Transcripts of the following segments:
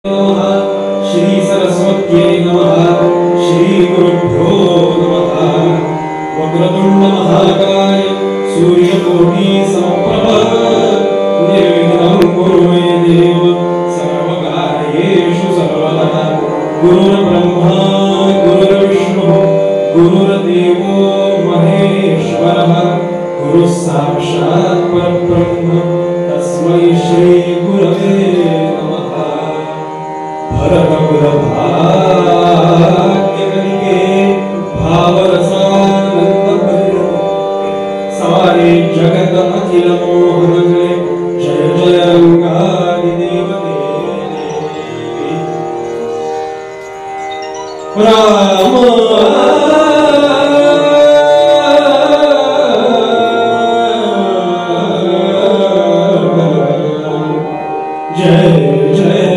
श्री सरस्वत्यै नमः। श्री गुरुभ्यो नमः। वक्रतुंड महाकाय सूर्यकोटि समप्रभ निर्विघ्नं कुरु मे देव सर्वकार्येषु सर्वदा। गुरुर्ब्रह्मा गुरुर्विष्णुः गुरुर्देवो महेश्वरः गुरुः साक्षात् परब्रह्म तस्मै श्री गुरवे नमः। भरतकुल भाग्यकलिके भावरसानंद सारे जगत अखिल मोहन जय जय रंगादिदेव राम जय जय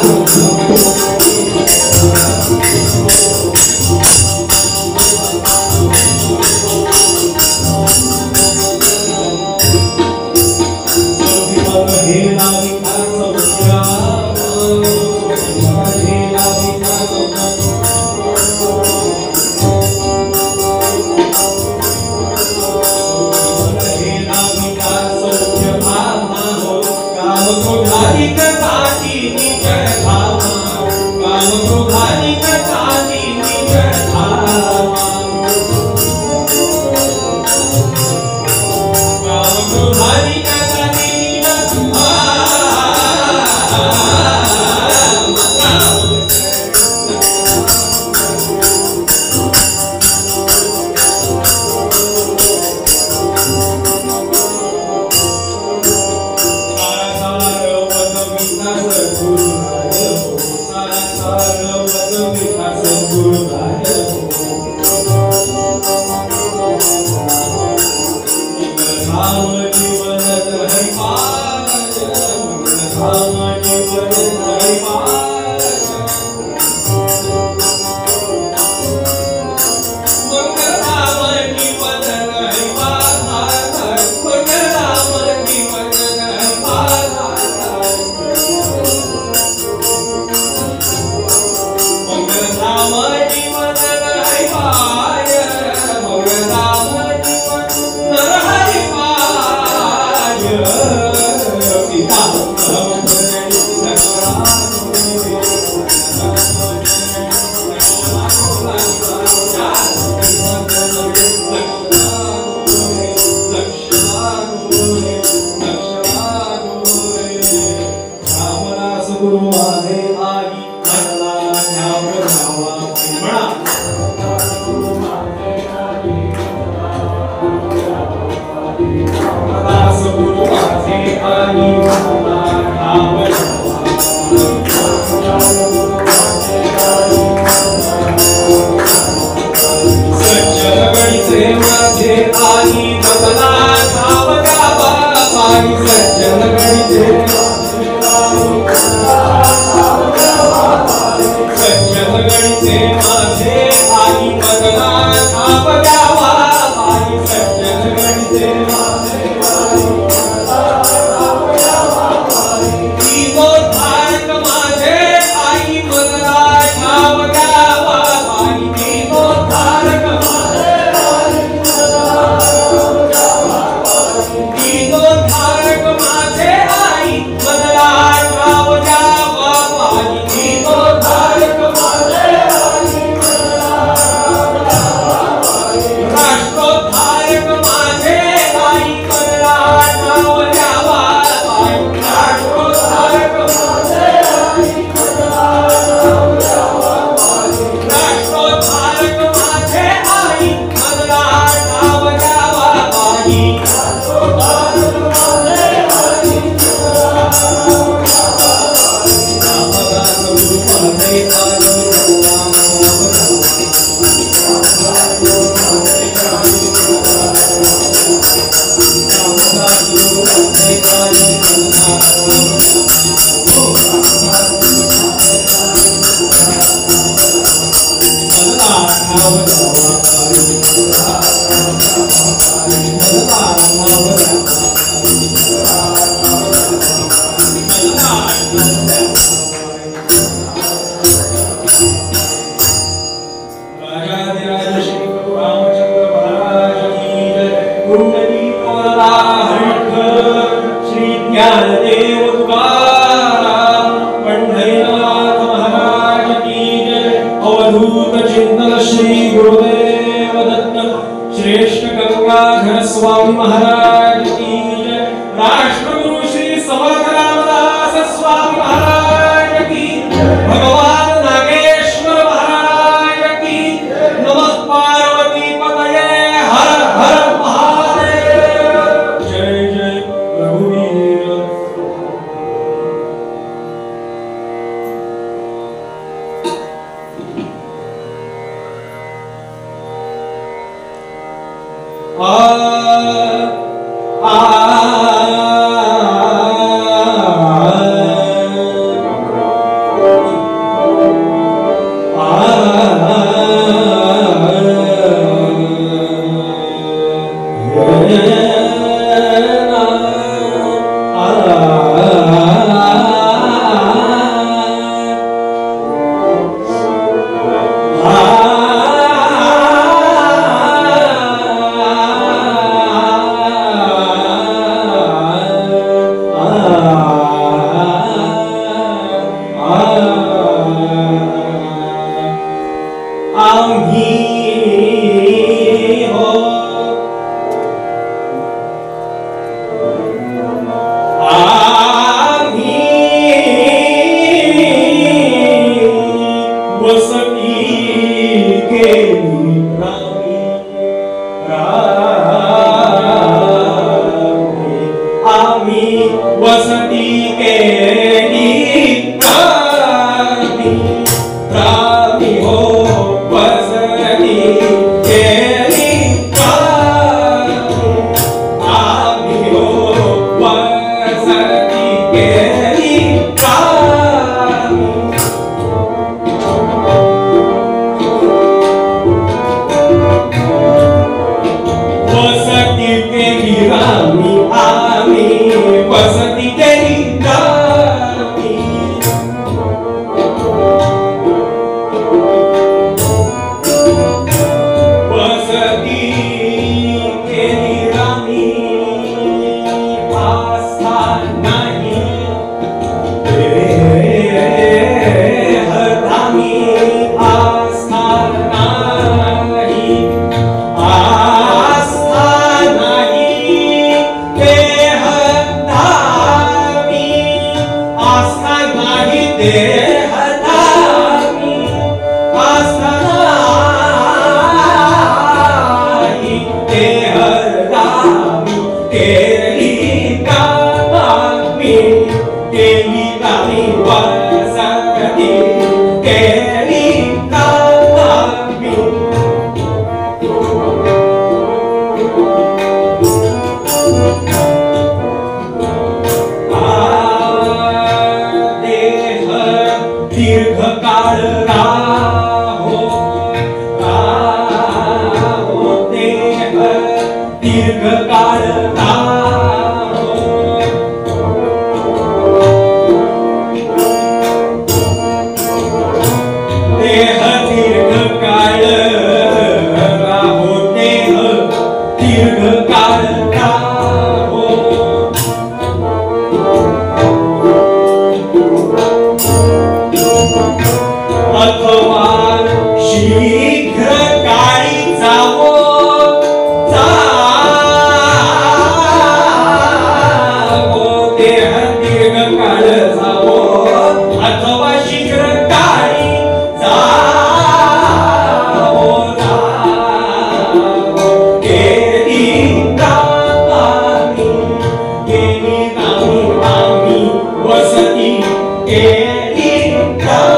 Thank you. रामी हो वसती केली कामी आम्ही हो वसती केली कामी वसती केली रामी आम्ही वसती केली रामी वसती केली रामी आस्था नाही हरामी आस्था नाही आस्था नाही देहधामी आस्था नाही देहधामी आस्था नाही देहधामी केली कामी केली कामी वसती केली कामी देह दीर्घकाळ राहो राहो देह दीर्घकाळ राहो देह दीर्घकाळ राहो देह दीर्घकाळ राहो अथवा शीघ्र काळी जावो जावो देह दीर्घकाळ जावो अथवा शीघ्र काळी जावो जावो केली कामी केली कामी आम्ही वसती केली कामी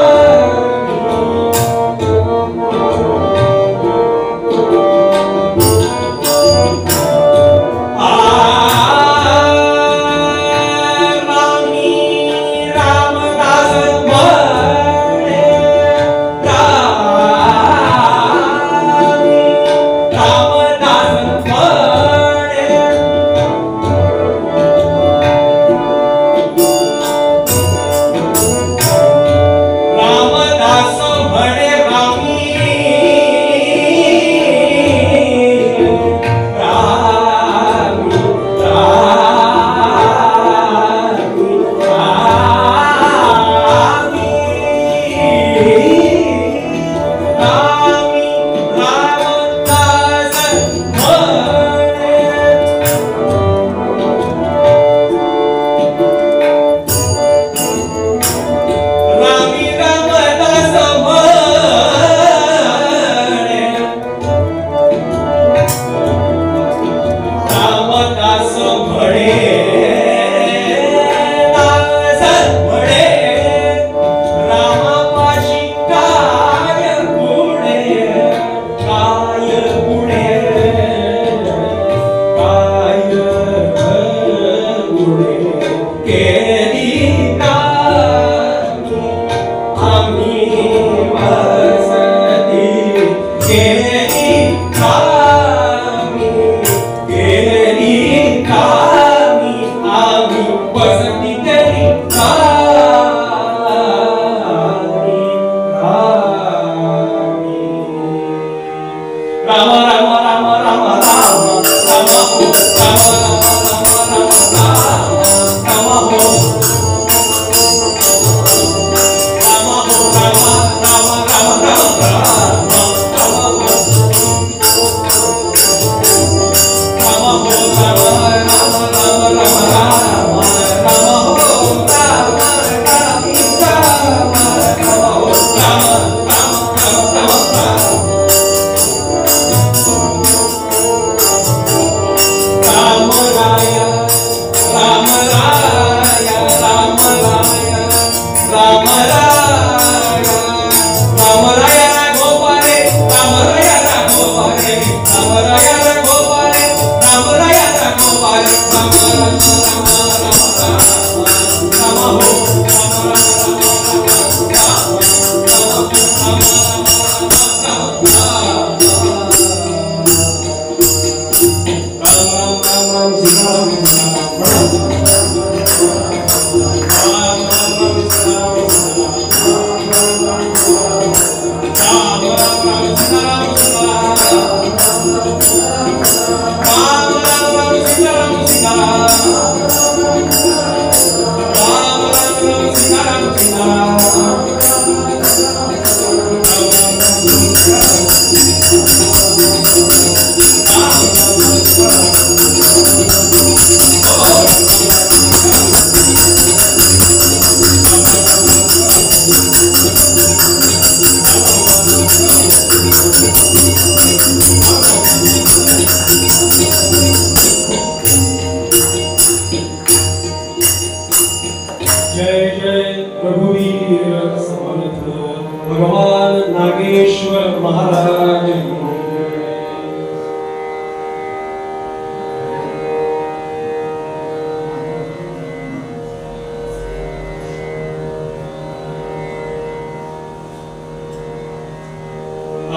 भगवान नागेश्वर महाराज की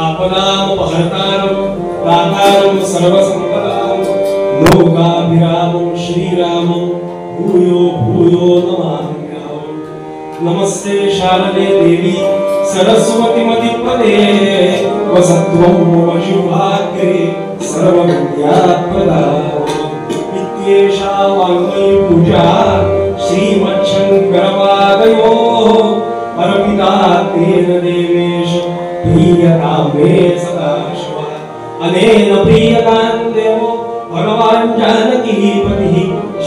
आपदाम पहर्तारम दातारम सर्वसंपदाम लोकाभिरामं श्रीरामं भूयो भूयो नमाम्यहम्। नमस्ते शारदे देवी सरस्वती मतिपदे वसत्वं वशुभाग्रे सर्वविद्याप्रदा इत्येषा वाङ्मयी पूजा श्रीमच्छङ्करपादयोः अर्पिता तेन देवेश प्रियतां मे सदा शिवा। अनेन प्रियतां देवो भगवान् जानकीपतिः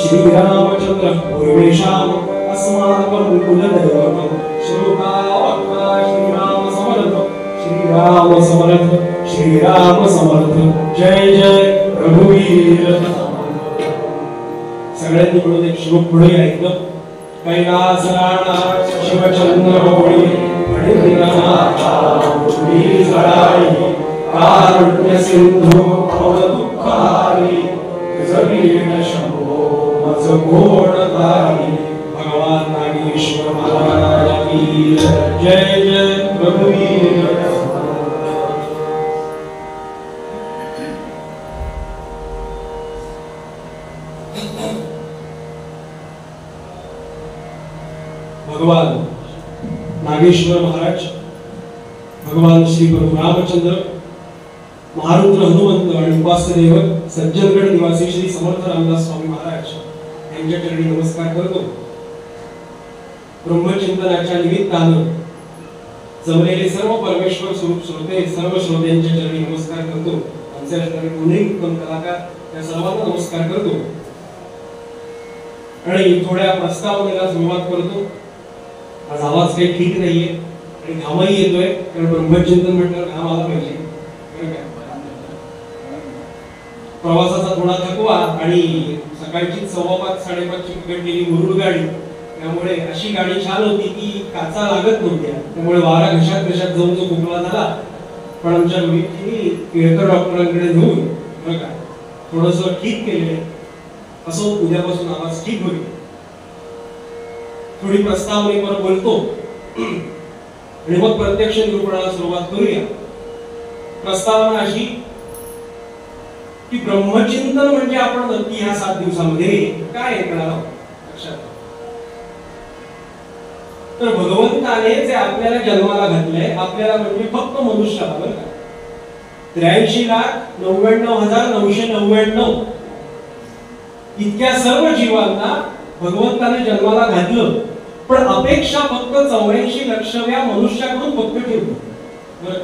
श्रीरामचन्द्रः पूर्वेषाम् अस्माकं कुलदैवतं। श्लोकावक्ता श्रीराम समर्थ श्रीराम समर्थ श्रीराम समर्थ। जय जय रघुवीर। सगळ्यांनी मिळून एक श्लोक पुढे ऐकलं। कैलास राणा शिवचंद्र होळी कारुण्य सिंधु दुःखारी जगीन शंभो मज गोडतारी। भगवान नागेश्वर महाराज की जय जय रघुवीर। भगवान नागेश्वर महाराज भगवान श्री प्रभू रामचंद्र महारुद्र हनुमंत आणि उपास्य दैवत सज्जनगड निवासी श्री समर्थ रामदास स्वामी महाराज यांच्या चरणी नमस्कार करतो। ब्रह्मचिंतनाच्या निमित्तानं जमलेले सर्व परमेश्वर स्वरूप श्रोते सर्व श्रोत्यांच्या चरणी नमस्कार करतो। आमच्या चरणी पुणे उत्तम कलाकार त्या सर्वांना नमस्कार करतो आणि थोड्या प्रस्तावनेला सुरुवात करतो। आज आवाज काही ठीक नाहीये आणि घामही येतोय कारण ब्रह्मचिंतन म्हटल्यावर घाम आला पाहिजे। प्रवासाचा थोडा थकवा आणि सकाळची 5:15 5:30 ची पकडलेली मुरुड गाडी त्यामुळे अशी गाडी छान होती की काचा लागत नव्हत्या त्यामुळे वारा घशात जाऊन जो खोकला झाला। पण आमच्या रोहितनी केळकर डॉक्टरांकडे नेऊन बरं का थोडंसं ठीक केले असो उद्यापासून आवाज ठीक होईल। थोडी प्रस्तावनेवर बोलतो आणि मग प्रत्यक्ष निरूपणाला सुरुवात करूया। प्रस्तावना अशी की ब्रह्मचिंतन म्हणजे आपण नक्की ह्या 7 दिवसामध्ये काय ऐकणार आहोत लक्षात। तर भगवंताने जे आपल्याला जन्माला घातलंय आपल्याला म्हणजे फक्त मनुष्याला बरं का 83,99,999 इतक्या सर्व जीवांना भगवंताने जन्माला घातलं पण अपेक्षा फक्त 84,00,000व्या मनुष्याकडून फक्त ठेवली बरं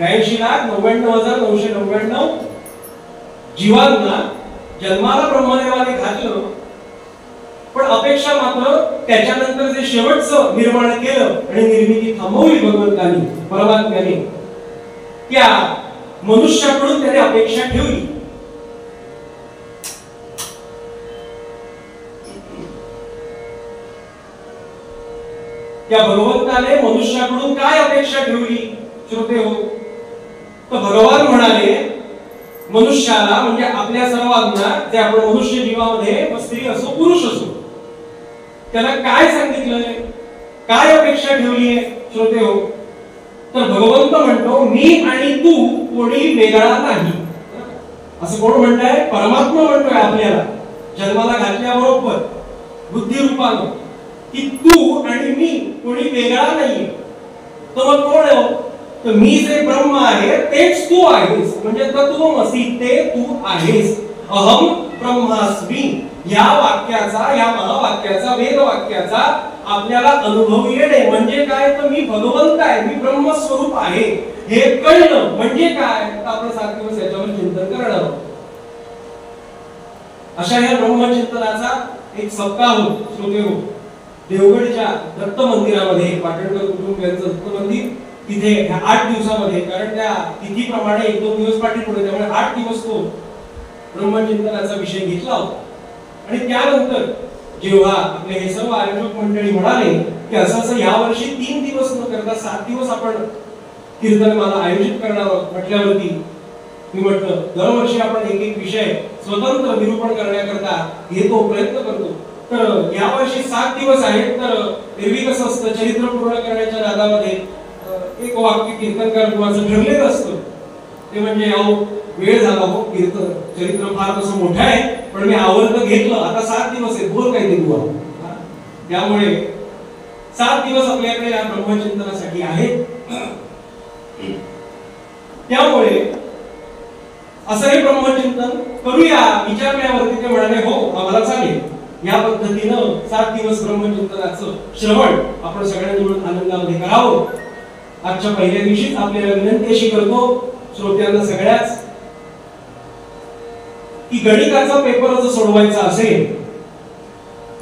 83,99,999 जीवांना जन्माला ब्रह्मदेवाने घातलं पण अपेक्षा मात्र त्याच्यानंतर जे शेवटचं निर्माण केलं आणि निर्मिती थांबवली भगवंतानी परमात्म्याने त्या मनुष्याकडून त्याने अपेक्षा ठेवली। त्या भगवंताने मनुष्याकडून काय अपेक्षा ठेवली श्रोते हो। तर भगवान म्हणाले मनुष्याला म्हणजे आपल्या सर्वांना जे आपण मनुष्य जीवामध्ये स्त्री असो पुरुष असो त्याला काय सांगितलंय काय अपेक्षा ठेवली आहे श्रोते हो। तर भगवंत म्हणतो मी आणि तू कोणी वेगळा नाही असं कोण म्हणताय परमात्मा म्हणतोय आपल्याला जन्माला घातल्याबरोबर बुद्धी रूपानं की तू आणि मी कोणी वेगळा नाही। तर मग कोण आहे तर मी जे ब्रह्म आहे तेच तू आहेस म्हणजे तत्वमसि ते तू आहेस। अहम ब्रह्मास्मि या वाक्याचा या महावाक्याचा वेद वाक्याचा आपल्याला अनुभव येणे म्हणजे काय तर मी भगवंत आहे मी ब्रह्मस्वरूप आहे हे कळलं म्हणजे काय तर आपण 7 दिवस याच्यावर चिंतन करणार आहोत। अशा या ब्रह्मचिंतनाचा एक सप्ताह श्रोते हो देवगडच्या दत्त मंदिरामध्ये पाटणकर कुटुंबियांचं दत्त मंदिर तिथे 8 दिवसामध्ये कारण त्या तिथीप्रमाणे 1-2 दिवस पाठी पुढे त्यामुळे 8 दिवस तो ब्रह्मचिंतनाचा विषय घेतला होता। आणि त्यानंतर जेव्हा आपले हे सर्व आयोजक मंडळी म्हणाले की असं यावर्षी 3 दिवस न करता 7 दिवस आपण कीर्तनमाला आयोजित करणार आहोत म्हटल्यावरती मी म्हटलं दरवर्षी आपण एक एक विषय स्वतंत्र निरूपण करण्याकरता घेतो, प्रयत्न करतो. तर यावर्षी 7 दिवस आहेत. तर एरवी कसं असतं, चरित्र पूर्ण करण्याच्या नादामध्ये एक वाक्य कीर्तनकार किंवाचं ठरलेलं असतं. ते म्हणजे अहो वेळ झाला हो, कीर्तन चरित्र फार तसं मोठं आहे पण मी आवडतं घेतलं, आता 7 दिवस आहेत, बोल काय देऊ. त्यामुळे 7 दिवस आपल्याकडे या ब्रह्मचिंतनासाठी आहेत. त्यामुळे असं हे ब्रह्मचिंतन करूया विचारल्यावरती ते म्हणाले हो आम्हाला चालेल. या पद्धतीनं 7 दिवस ब्रह्मचिंतनाचं श्रवण आपण सगळ्यांनी मिळून आनंदामध्ये करावं. आजच्या पहिल्या दिवशीच आपल्याला विनंती अशी करतो श्रोत्यांना सगळ्याच की गणिताचा पेपर जर सोडवायचा असेल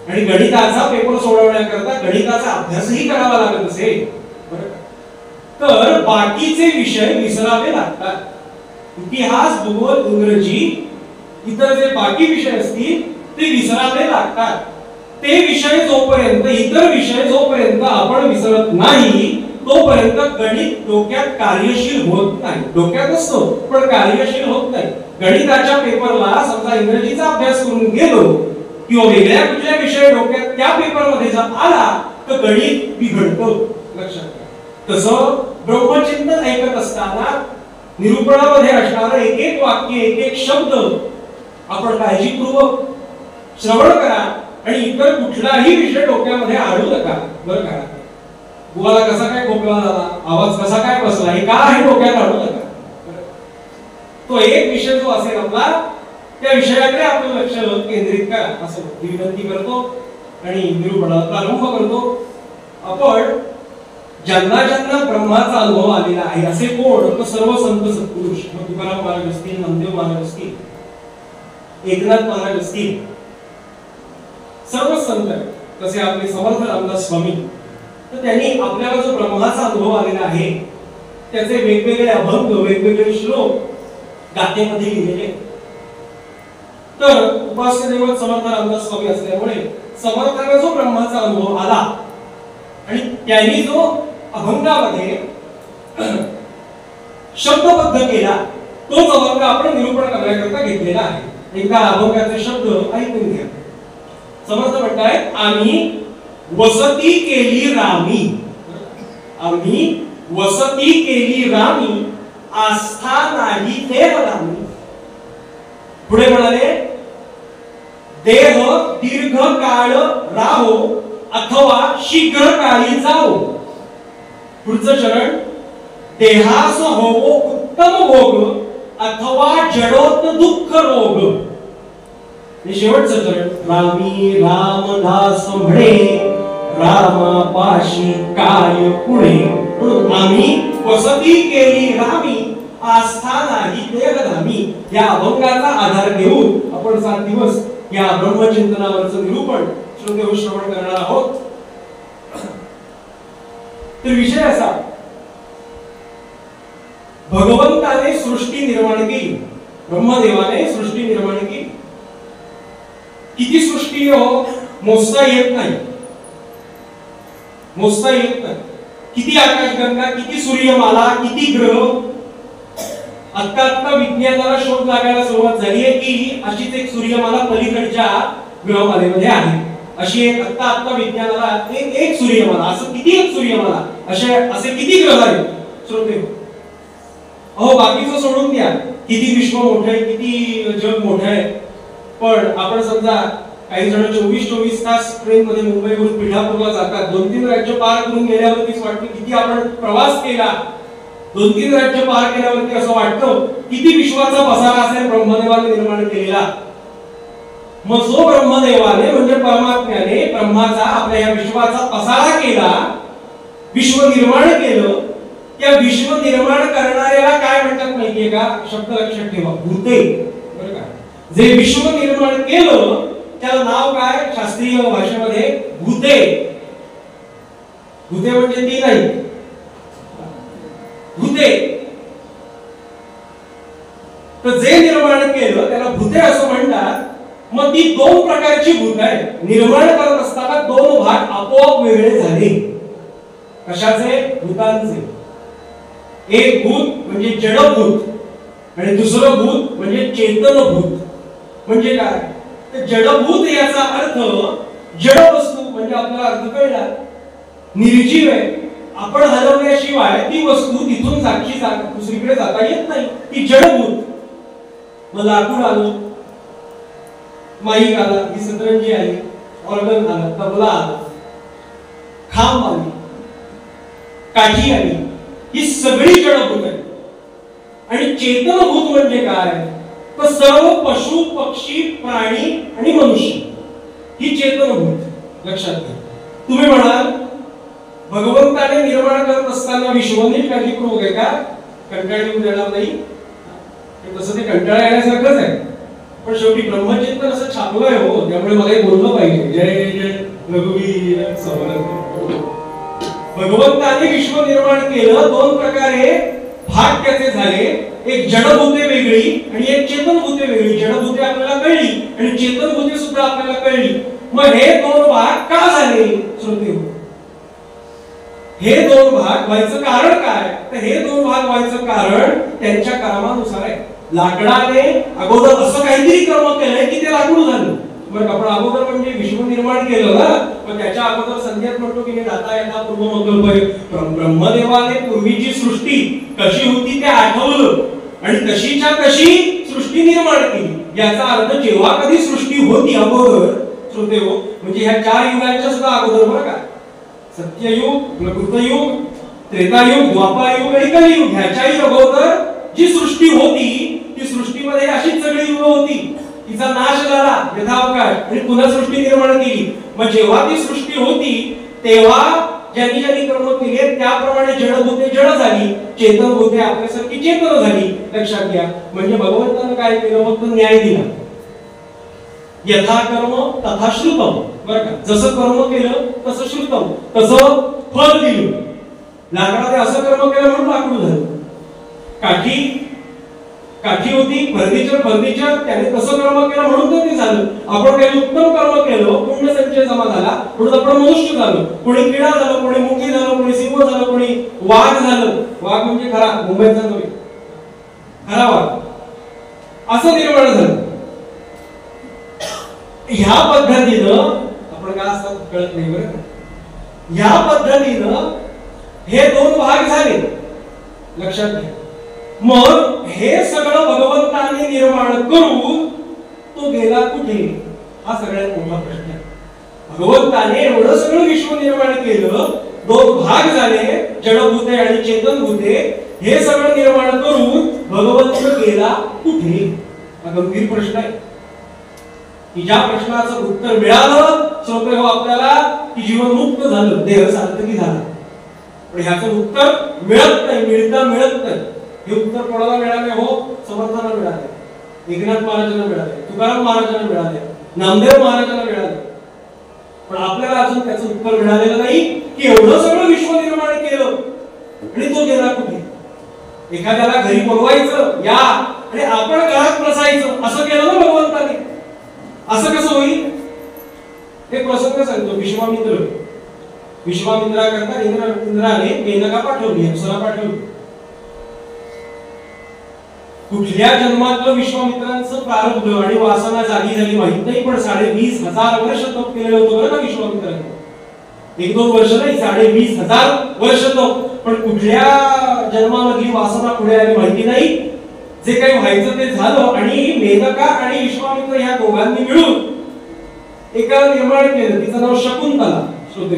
आणि गणिताचा पेपर सोडवण्याकरता गणिताचा अभ्यासही करावा लागत असेल तर बाकीचे विषय विसरावे लागतात. इतिहास, भूगोल, इंग्रजी इतर जे बाकी विषय असतील ते विसरावे लागतात. ते विषय जोपर्यंत, इतर विषय जोपर्यंत आपण विसरत नाही तोपर्यंत गणित डोक्यात कार्यशील होत नाही. डोक्यात असतो पण कार्यशील होत नाही. गणिताच्या पेपरला समजा इंग्रजीचा अभ्यास करून गेलो किंवा वेगळ्या कुठल्या विषय डोक्यात त्या पेपरमध्ये जर आला तर गणित बिघडतं. लक्षात घ्या. तसं ब्रह्मचिंतन ऐकत असताना निरूपणामध्ये असणारं एक एक वाक्य, एक एक शब्द आपण काळजीपूर्वक श्रवण करा आणि इतर कुठलाही विषय डोक्यामध्ये आणू नका. बरं का, बुवाला कसा काय खोकला झाला, आवाज कसा काय बसला, हे का हे डोक्यात आणू नका. तो एक विषय जो असेल आपला त्या विषयाकडे आपलं लक्ष केंद्रित करा असं विनंती करतो आणि निरूपणाला प्रारंभ करतो. आपण ज्यांना ज्यांना ब्रह्माचा अनुभव आलेला आहे असे कोण, तर सर्व संत सत्पुरुष, तुकाराम महाराज असतील, नामदेव महाराज असतील, एकनाथ महाराज असतील, सर्व संत तसे आपले समर्थ रामदास स्वामी, तर त्यांनी आपल्याला जो ब्रह्माचा अनुभव आलेला आहे त्याचे वेगवेगळे अभंग, वेगवेगळे श्लोक गाथेमध्ये लिहिलेले. तर उपास्य दैवत समर्थ रामदास स्वामी असल्यामुळे समर्थांना जो ब्रह्माचा अनुभव आला आणि त्यांनी जो अभंगामध्ये शब्दबद्ध केला तोच अभंग आपण निरूपण करण्याकरता घेतलेला आहे. एकदा अभंगाचे शब्द ऐकून घ्या. समर्थ म्हणतायत, आम्ही वसती केली रामी, आम्ही वसती केली रामी, आस्था नाही देह रामी. पुढे म्हणाले, देह दीर्घ काळ राहो अथवा शीघ्र काळी जाओ. पुढचं चरण, देहास होवो उत्तम भोग अथवा जडोत दुःख रोग. हे शेवटचं चरण, रामी रामदास म्हणे रामापाशी काय पुणे. म्हणून आम्ही वसती केली रामी, आस्था नाही देह धामी. या अभंगाचा आधार घेऊन आपण 7 दिवस या ब्रह्मचिंतनावरचं निरूपण श्रोते श्रवण करणार आहोत. तर विषय असा, भगवंताने सृष्टी निर्माण केली, ब्रह्मदेवाने सृष्टी निर्माण केली. किती सृष्टी हो मोजता येत नाही, मोजता येत नाही. किती आकाशगंगा, किती सूर्यमाला, किती ग्रह. आता विज्ञानाला शोध लागायला सुरुवात झाली आहे की अशीच एक सूर्यमाला पलीकडच्या ग्रहमालेमध्ये आहे. अशी एक आता विज्ञानाला एक सूर्यमाला, असं किती एक सूर्यमाला, असे किती ग्रह आहेत श्रोते. अहो बाकीचं सोडून द्या, किती विश्व मोठं आहे, किती जग मोठं आहे. पण आपण समजा काही जण 24-24 तास ट्रेन मध्ये मुंबईवरून पिठापूरला जातात. 2-3 राज्य पार करून गेल्यावरतीच वाटतं किती आपण प्रवास केला. 2-3 राज्य पार केल्यावरती असं वाटतं किती विश्वाचा पसारा असेल ब्रह्मदेवाने निर्माण केलेला. मग जो ब्रह्मदेवाने म्हणजे परमात्म्याने ब्रह्माचा आपल्या या विश्वाचा पसारा केला, विश्व निर्माण केलं, त्या विश्व निर्माण करणाऱ्याला काय म्हणतात माहितीये का? शब्द लक्षात ठेवा, भूते. बरं का? जे विश्व निर्माण केलं त्याला नाव काय शास्त्रीय भाषेमध्ये? भूते. भूते म्हणजे ती नाही, भूते. तर जे निर्माण केलं त्याला भूते असं म्हणतात. मग ती दोन प्रकारची भूत आहे. निर्माण करत असताना दोन भाग आपोआप वेगळे झाले. कशाचे? भूतांचे. एक भूत म्हणजे जडभूत आणि दुसरं भूत म्हणजे चेतनभूत. म्हणजे काय? तर जडभूत याचा अर्थ जड वस्तू, म्हणजे आपल्याला अर्थ कळला, निर्जीव आहे. आपण हलवल्याशिवाय ती वस्तू तिथून दुसरीकडे जाता येत नाही, ती जडभूत. मग लाकूड आलं, माईक आला, ही सतरंजी आली, ऑर्गन आला, तबला आला, खांब आली, काठी आली, ही सगळी जडभूत आहे. आणि चेतनभूत म्हणजे काय? तर सर्व पशु, पक्षी, प्राणी आणि मनुष्य, ही चेतनभूत. लक्षात घ्या. तुम्ही म्हणाल भगवंताने निर्माण करत असताना विश्वनीट काळजीपूर्वक आहे का? कंटाळा येऊ देणार नाही. तसं ते कंटाळा येण्यासारखंच आहे, पण शेवटी ब्रह्मचिंतन असं छापलंय हो, त्यामुळे मला हे बोललं पाहिजे. जय जय रघुवीर समर्थ. भगवंताने विश्व निर्माण केलं, दोन प्रकारे भाग त्याचे झाले. एक जडभूते वेगळी आणि एक चेतनभूते वेगळी. जडभूते आपल्याला कळली आणि चेतनभूते सुद्धा आपल्याला कळली. मग हे दोन भाग का झाले? श्रोते, हे दोन भाग व्हायचं कारण काय? तर हे दोन भाग व्हायचं कारण त्यांच्या कर्मानुसार आहे. लाकडाने अगोदर असं काहीतरी कर्म केलंय की ते लाकूड झालं. बरं, आपण अगोदर म्हणजे विश्व निर्माण केलं ना, पण त्याच्या अगोदर संध्यात म्हणतो की दाता यथा पूर्व ब्रह्मदेवाने पूर्वीची सृष्टी कशी होती ते आठवलं आणि तशीच्या तशी सृष्टी निर्माण केली. याचा अर्थ जेव्हा कधी सृष्टी होती अगोदर, श्रोते हो, म्हणजे ह्या चार युगांच्या सुद्धा अगोदर, बरं का, सत्ययुग, कृतयुग, त्रेतायुग, द्वापारयुग आणि कलियुग, ह्याच्याही अगोदर जी सृष्टी होती ती सृष्टीमध्ये अशीच सगळी युग होती. तिचा नाश झाला यथावकाश आणि पुन्हा सृष्टी निर्माण केली. मग जेव्हा ती सृष्टी होती तेव्हा ज्यांनी ज्यांनी कर्म केले त्याप्रमाणे जडभूते जड झाली, चेतनभूते आपल्यासारखी चेतन झाली. लक्षात घ्या. म्हणजे भगवंतानं काय केलं? फक्त न्याय दिला. यथा कर्म तथा श्रुतम. बरं का, जसं कर्म केलं तसं श्रुतम, तसं फल दिलं. लाकडाने असं कर्म केलं म्हणून लाकूड झालं. काठी होती, फर्निचर त्याने तसं कर्म केलं म्हणून ते झालं. आपण काही उत्तम कर्म केलं, पुण्य संचय जमा झाला म्हणून आपण मनुष्य झालो. कोणी किडा झालं, कोणी मुंगी झालं, कोणी सिंह झालं, कोणी वाघ झालं. वाघ म्हणजे खरा, मुंबईचा नव्हे, खरा वाघ, असं निर्माण झालं. ह्या पद्धतीनं आपण काय असतात कळत नाही, बरं का. ह्या पद्धतीनं हे दोन भाग झाले. लक्षात घ्या. मग हे सगळं भगवंताने निर्माण करून तो गेला कुठे? हा सगळ्यात मोठा प्रश्न आहे. भगवंताने एवढं सगळं विश्व निर्माण केलं, दोन भाग झाले, जडभूते आणि चेतनभूते. हे सगळं निर्माण करून भगवंत गेला कुठे? हा गंभीर प्रश्न आहे. की ज्या प्रश्नाचं उत्तर मिळालं श्रोते हो आपल्याला की जीवन मुक्त झालं, देह सार्थकी झाला. पण ह्याचं उत्तर मिळत नाही, मिळत नाही. हे उत्तर कोणाला मिळाले? हो, समर्थांना मिळाले, एकनाथ महाराजांना मिळाले, तुकाराम महाराजांना मिळाले, नामदेव महाराजांना मिळाले. पण आपल्याला अजून त्याचं उत्तर मिळालेलं नाही की एवढं सगळं विश्व निर्माण केलं आणि तो गेला कुठे? एखाद्याला घरी बोलवायचं या आणि आपण घरात बसायचं, असं केलं ना भगवंताने. असं कसं होईल? एक प्रसंग सांगतो. विश्वामित्राकरता इंद्राने मेनका पाठवली, अप्सरा पाठवली. कुठल्या जन्मातलं विश्वामित्रांचं प्रारब्ध आणि वासना जागी झाली माहित नाही, पण 20,000 वर्ष तप केलेलं होतं बरं का विश्वामित्रांनी. 1-2 वर्ष नाही, 20,000 वर्ष तप. पण कुठल्या जन्मामधली वासना पुढे आली माहिती नाही. जे काही व्हायचं ते झालं आणि मेनका आणि विश्वामित्र ह्या दोघांनी मिळून एका निर्माण केलं, तिचं नाव शकुंतला. श्रोते,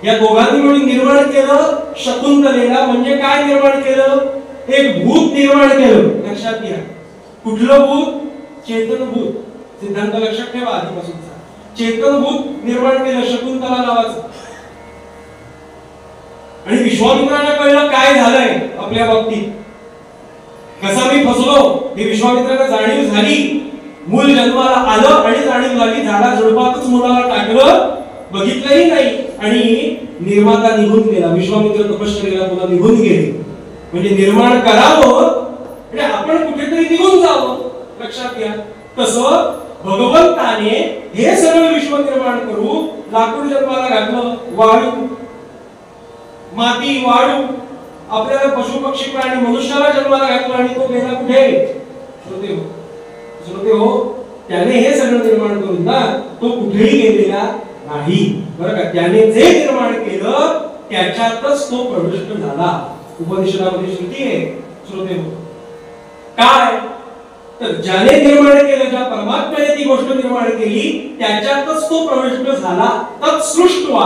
या दोघांनी मिळून निर्माण केलं शकुंतलेला. म्हणजे काय निर्माण केलं? एक भूत निर्माण केलं. लक्षात घ्या. कुठलं भूत? चेतनभूत. सिद्धांत लक्षात ठेवा आधीपासूनचा. चेतनभूत निर्माण केलं शकुंतला नावाचं. आणि विश्वामित्राला कळलं काय झालंय आपल्या बाबतीत, कसा मी फसलो हे विश्वामित्राला जाणीव झाली. मूल जन्माला आलं आणि जाणीव झाली. झाडा झुडपातच मुलाला टाकलं, बघितलंही नाही आणि निर्माता निघून गेला. विश्वामित्र तपश्चर्येला पुन्हा निघून गेले. म्हणजे निर्माण करावं आणि आपण कुठेतरी निघून जावं. लक्षात घ्या. तसं भगवंताने हे सगळं विश्व निर्माण करू लाकूड जन्माला घातलं, वाळू, माती, वाळू, आपल्याला पशु पक्षी प्राणी मनुष्याला जन्माला घातलं आणि तो गेला कुठे? श्रोते हो, त्याने हे सगळं निर्माण करून ना तो कुठेही गेलेला नाही, बरं का? त्याने जे निर्माण केलं त्याच्यातच तो प्रविष्ट झाला. उपनिषदामध्ये श्रुती आहे श्रोते हो. काय तर ज्याने निर्माण केलं, ज्या परमात्म्याने ती गोष्ट निर्माण केली त्याच्यातच तो प्रविष्ट झाला. तत्सृष्ट्वा,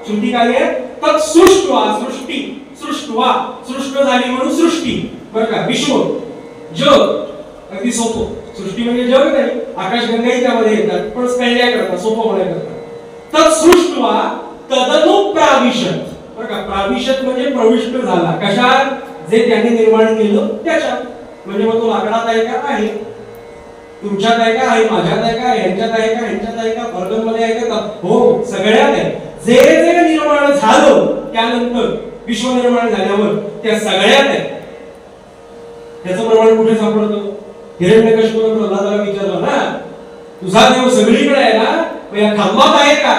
श्रुती काय आहे? तत्सृष्ट्वा, सृष्टी, सृष्ट्वा, सृष्ट झाली म्हणून सृष्टी, बरं का? विश्व, जग, अगदी सोपं. सृष्टी म्हणजे जग नाही, आकाशगंगाही त्यामध्ये येतात, पण कळल्या करतात, सोपं होण्याकरता. तत्सृष्ट्वा तदनुप्राविशत, बरं का? प्राविशत म्हणजे प्रविष्ट झाला. कशात? जे त्याने निर्माण केलं त्याच्यात. म्हणजे मग तो लाकडात आहे का? आहे. तुमच्यात आहे का? आहे. माझ्यात आहे का? ह्यांच्यात आहे का? ह्यांच्यात आहे का? वर्गमध्ये आहे का? हो, सगळ्यात आहे. जे जे निर्माण झालं त्यानंतर, विश्व निर्माण झाल्यावर त्या सगळ्यात आहे. त्याचं प्रमाण कुठे सापडतं? हिरण्यकश्यपूने प्रल्हादाला विचारलं ना, तुझा देव सगळीकडे आहे ना, मग या खांबात आहे का?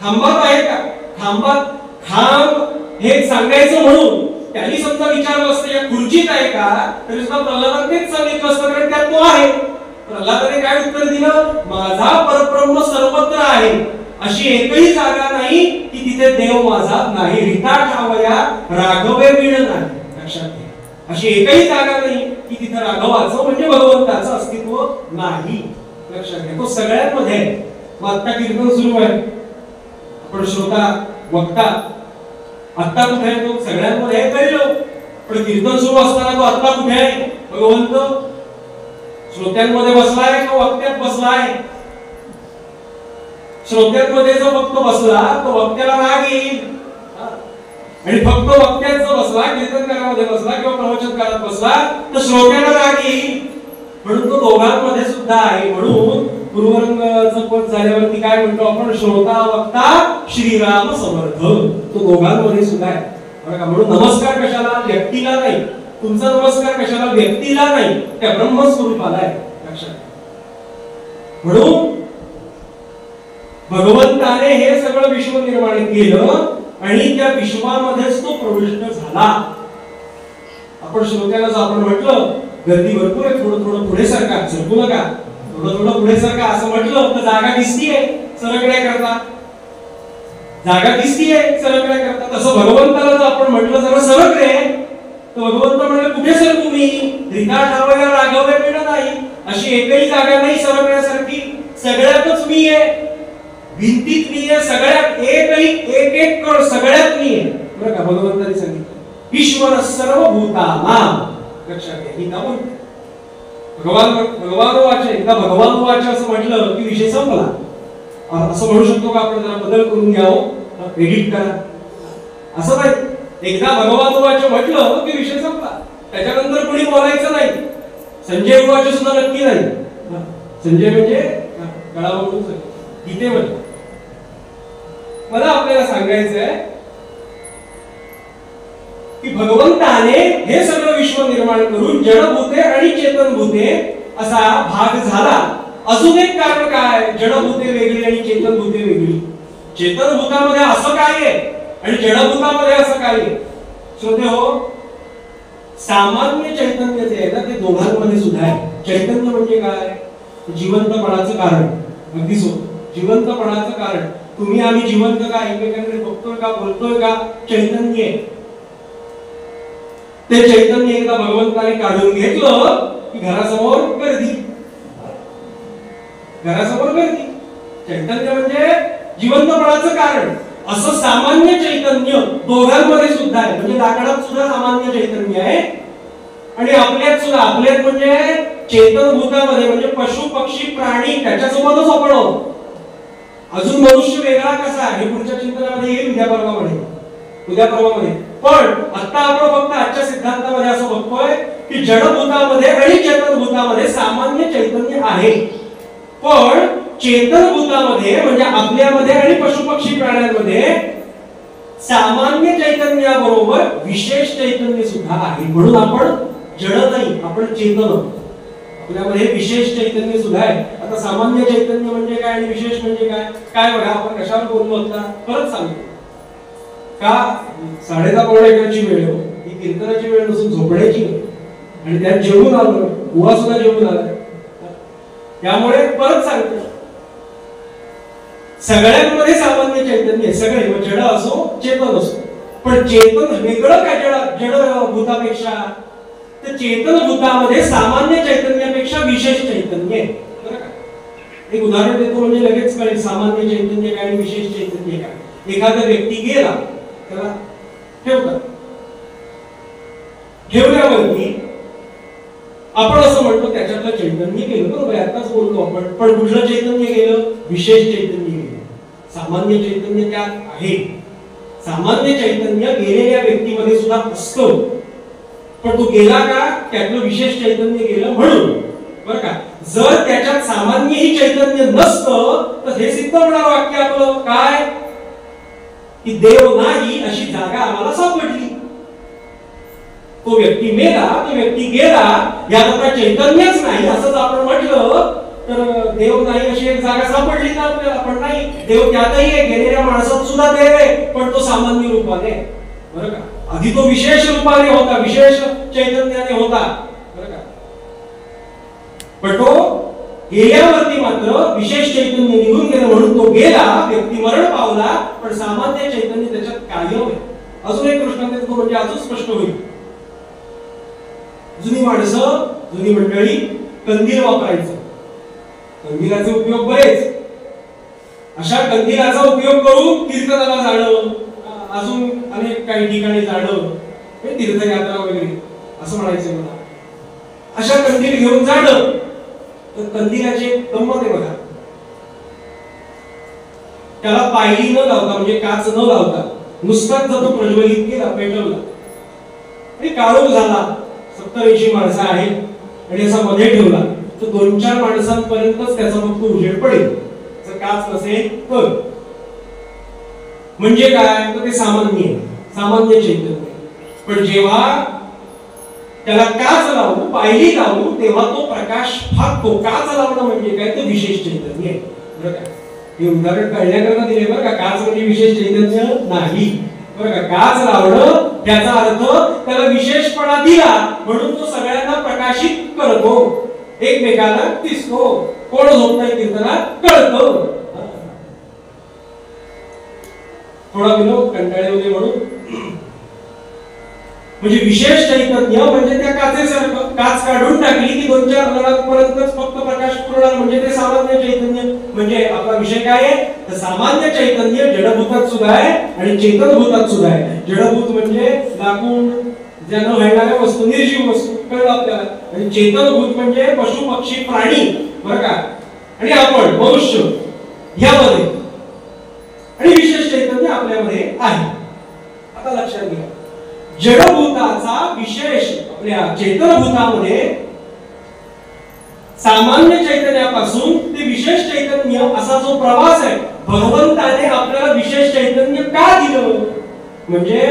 खांबात आहे का? खांबात, खांब हे सांगायचं म्हणून त्यांनी समजा विचारलं असतं या खुर्चीत आहे का, तरी सुद्धा प्रल्हादाने तेच सांगितलं असतं, कारण त्यात तो आहे. प्रल्हादाने काय उत्तर दिलं? माझा परब्रह्म सर्वत्र आहे, अशी एकही जागा नाही की तिथे देव माझा नाही. रिता ठावया राघवे वीण नाही. लक्षात घ्या, अशी एकही जागा नाही की तिथे राघवाचं म्हणजे भगवंताचं अस्तित्व नाही. लक्षात घ्या, तो सगळ्यात मध्ये आहे. मग आता कीर्तन सुरू आहे, आपण श्रोता वक्ता, आता कुठे आहे? तो सगळ्यांमध्ये आहे तरी लोक, पण कीर्तन सुरू असताना तो आता कुठे आहे? भगवंत श्रोत्यांमध्ये बसलाय का वक्त्यात बसलाय? श्रोत्यांमध्ये जो फक्त बसला तो वक्त्याला राग येईल, आणि फक्त वक्त्यात जो बसला, कीर्तनकारामध्ये बसला किंवा प्रवचनकारात बसला तर श्रोत्याला राग येईल. म्हणून तो दोघांमध्ये सुद्धा आहे. म्हणून पूर्वरंगाचं पद झाल्यावरती काय म्हणतो आपण? श्रोता वक्ता श्रीराम समर्थ. तो दोघांमध्ये सुद्धा आहे, बरं का? म्हणून नमस्कार कशाला? व्यक्तीला नाही. तुमचा नमस्कार कशाला? व्यक्तीला नाही, त्या ब्रह्मस्वरूपाला आहे. लक्षात. म्हणून भगवंताने हे सगळं विश्व निर्माण केलं आणि त्या विश्वामध्येच तो प्रविष्ट झाला. आपण श्रोत्याला जर आपण म्हटलं गर्दी भरपूर आहे, थोडं थोडं पुढे सरका, सरकू नका, थोडं थोडं पुढे सरका असं म्हटलं तर जागा दिसतीये सरकण्या करता, जागा दिसतीये सरकण्या करता. तसं भगवंताला जर आपण म्हटलं जरा सरक रे, तर भगवंत म्हणलं कुठे सरकू मी? रिता ठावया राघवे वीण नाही, अशी एकही जागा नाही सरकण्यासारखी. सगळ्यातच मी आहे, भिंतीत मी आहे, सगळ्यात एकही एक एक कण सगळ्यात मी आहे, बरं का? भगवंताने सांगितलं ईश्वर सर्वभूतानां. लक्षात घ्या, ही नाम भगवान वाच, एकदा भगवान वाच असं म्हटलं की विषय संपला. असं म्हणू शकतो का आपण? जरा बदल करून घ्यावं, एडिट करा, असं नाही. एकदा भगवान वाच म्हटलं की विषय संपला, त्याच्यानंतर कोणी बोलायचं नाही. संजय वाच सुद्धा नक्की नाही. संजय म्हणजे गळावरून गीतेमध्ये. मला आपल्याला सांगायचं आहे की भगवंताने हे सगळं विश्व निर्माण करून जडभूते आणि चेतनभूते असा भाग झाला. अजून एक कारण काय? जडभूते वेगळी आणि चेतनभूते वेगळी. चेतनभूतामध्ये असं काय आहे आणि जडभूतामध्ये असं काय आहे? श्रोते हो, सामान्य चैतन्य जे आहे ना ते दोघांमध्ये सुद्धा आहे. चैतन्य म्हणजे काय? जिवंतपणाचं कारण. अगदी सोपं, जिवंतपणाचं कारण. तुम्ही आम्ही जिवंत का? एकमेकांकडे बघतोय का? बोलतोय का? चैतन्य आहे. ते चैतन्य एकदा भगवंताने काढून घेतलं की घरासमोर गर्दी, घरासमोर गर्दी. चैतन्य म्हणजे जिवंतपणाचं कारण. असं सामान्य चैतन्य दोघांमध्ये सुद्धा आहे. म्हणजे लाकडात सुद्धा सामान्य चैतन्य आहे आणि आपल्यात सुद्धा. आपल्यात म्हणजे चेतनभूतामध्ये म्हणजे पशु पक्षी प्राणी त्याच्यासोबतच आपण आहोत. अजून मनुष्य वेगळा कसा हे पुढच्या चिंतनामध्ये येईल, उद्या परवामध्ये. पण आता आपण फक्त आजच्या सिद्धांतामध्ये असं बघतोय की जडभूतामध्ये आणि चेतनभूतामध्ये सामान्य चैतन्य आहे. पण चेतनभूतामध्ये म्हणजे आपल्यामध्ये आणि पशुपक्षी प्राण्यांमध्ये सामान्य चैतन्याबरोबर विशेष चैतन्य सुद्धा आहे. म्हणून आपण जड नाही, आपण चेतन. आपल्यामध्ये विशेष चैतन्य सुद्धा आहे. आता सामान्य चैतन्य म्हणजे काय आणि विशेष म्हणजे काय, काय बघा आपण कशावर बोललो होता परत सांगतो. का 10:30 वेळ हो, ही कीर्तनाची वेळ नसून झोपण्याची वेळ, आणि त्यात जेवून आलो, उवा सुद्धा जेवून आला. त्यामुळे परत सांगतो, सगळ्यांमध्ये सामान्य चैतन्य, सगळे जड असो चेतन असो, पण चेतन वेगळं काय जड भूतापेक्षा, तर चेतन भूतामध्ये सामान्य चैतन्यापेक्षा विशेष चैतन्य आहे. बरं का, एक उदाहरण देतो म्हणजे लगेच कळेल सामान्य चैतन्य काय आणि विशेष चैतन्य काय. एखादा व्यक्ती गेला, त्याला ठेवतात, ठेवल्यावरती आपण असं म्हणतो त्याच्यातलं चैतन्य गेलं. बरोबर, आताच बोलतो आपण, पण कुठलं चैतन्य गेलं, विशेष चैतन्य गेलं. सामान्य चैतन्य त्यात आहे, सामान्य चैतन्य गेलेल्या व्यक्तीमध्ये सुद्धा असतं, पण तो गेला का, त्यातलं विशेष चैतन्य गेलं म्हणून. बरं का, जर त्याच्यात सामान्यही चैतन्य नसतं तर हे सिद्ध होणार वाक्य आपलं काय, की देव नाही अशी जागा आम्हाला सापडली. तो व्यक्ती मेला, तो व्यक्ती गेला, यात चैतन्यच नाही असंच आपण म्हटलं तर देव नाही अशी एक जागा सापडली ना आपल्याला. पण नाही, देव त्यातही आहे, गेलेल्या माणसात सुद्धा देव आहे, पण तो सामान्य रूपाने. बरं का, आधी तो विशेष रूपाने होता, विशेष चैतन्याने होता. बरं का, पण तो गेल्यावरती मात्र विशेष चैतन्य निघून गेलं म्हणून तो गेला, व्यक्ती मरण पावला, पण सामान्य चैतन्य त्याच्यात कायम आहे. अजून एक दृष्टांत देतो म्हणजे अजून स्पष्ट होईल. जुनी माणसं, जुनी मंडळी कंदील वापरायचं. कंदिलाचे उपयोग बरेच, अशा कंदिलाचा उपयोग करून कीर्तनाला जाणं, अजून अनेक काही ठिकाणी जाणं, तीर्थयात्रा वगैरे असं म्हणायचं मला. अशा कंदील घेऊन जाणं, तर कंदिलाचे गंमत आहे बघा. त्याला पायरी न लावता म्हणजे काच न लावता नुसताच जर तो प्रज्वलित केला, पेटवला आणि काळोख झाला, 70-80 माणसं आहेत आणि असा मध्ये ठेवला तर 2-4 माणसांपर्यंतच त्याचा फक्त उजेड पडेल. जर काच नसेल तर म्हणजे काय, तर ते सामान्य आहे, सामान्य चैतन्य. पण जेव्हा त्याला काच लावू, पायरी लावू, तेव्हा तो प्रकाश फाकतो. काच लावणं म्हणजे काय, तर विशेष चैतन्य आहे. बरं का, हे उदाहरण कळण्याकरता दिले बरं का. काच म्हणजे विशेष चैतन्य नाही. बरं का, काच लावणं त्याचा अर्थ त्याला विशेषपणा दिला म्हणून तो सगळ्यांना प्रकाशित करतो, एकमेकाला दिसतो. कोण होत नाही कीर्तनात कळतं. थोडा विनोद कंटाळले म्हणून, म्हणजे विशेष चैतन्य म्हणजे त्या काचेसारखं. काच काढून टाकली की 2-4 जणांपर्यंतच फक्त प्रकाश पुरवणार, म्हणजे ते सामान्य चैतन्य. म्हणजे आपला विषय काय आहे, तर सामान्य चैतन्य जडभूतात सुद्धा आहे आणि चेतनभूतात सुद्धा आहे. जडभूत म्हणजे लाकूड, ज्यानं व्हायणाऱ्या वस्तू, निर्जीव वस्तू, कळलं आपल्याला. आणि चेतनभूत म्हणजे पशु पक्षी प्राणी. बरं का, आणि आपण मनुष्य यामध्ये, आणि विशेष चैतन्य आपल्यामध्ये आहे. आता लक्षात घ्या, जडभूताचा विशेष आपल्या चैतनभूतामध्ये सामान्य चैतन्यापासून ते विशेष चैतन्य असा जो प्रवास आहे, भगवंताने आपल्याला विशेष चैतन्य का दिलं, म्हणजे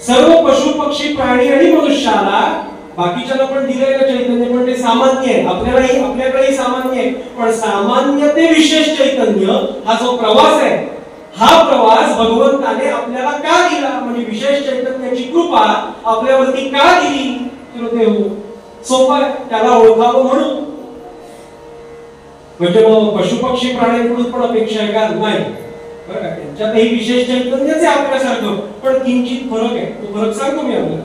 सर्व पशु पक्षी प्राणी आणि मनुष्याला, बाकीच्याला पण दिलेलं चैतन्य पण ते सामान्य आहे, आपल्याकडेही सामान्य आहे. पण सामान्य ते विशेष चैतन्य हा जो प्रवास आहे, हा प्रवास भगवंताने आपल्याला का दिला, म्हणजे विशेष चैतन्याची कृपा आपल्यावरती का दिली. सोपा, त्याला ओळखावं म्हणून. म्हणजे मग पशुपक्षी प्राण्यांकडून पण अपेक्षा आहे का, नाही. बरं का, त्यांच्यातही विशेष चैतन्यच आहे आपल्यासारखं, पण किंचित फरक आहे. तो फरक सांगतो मी आपल्याला.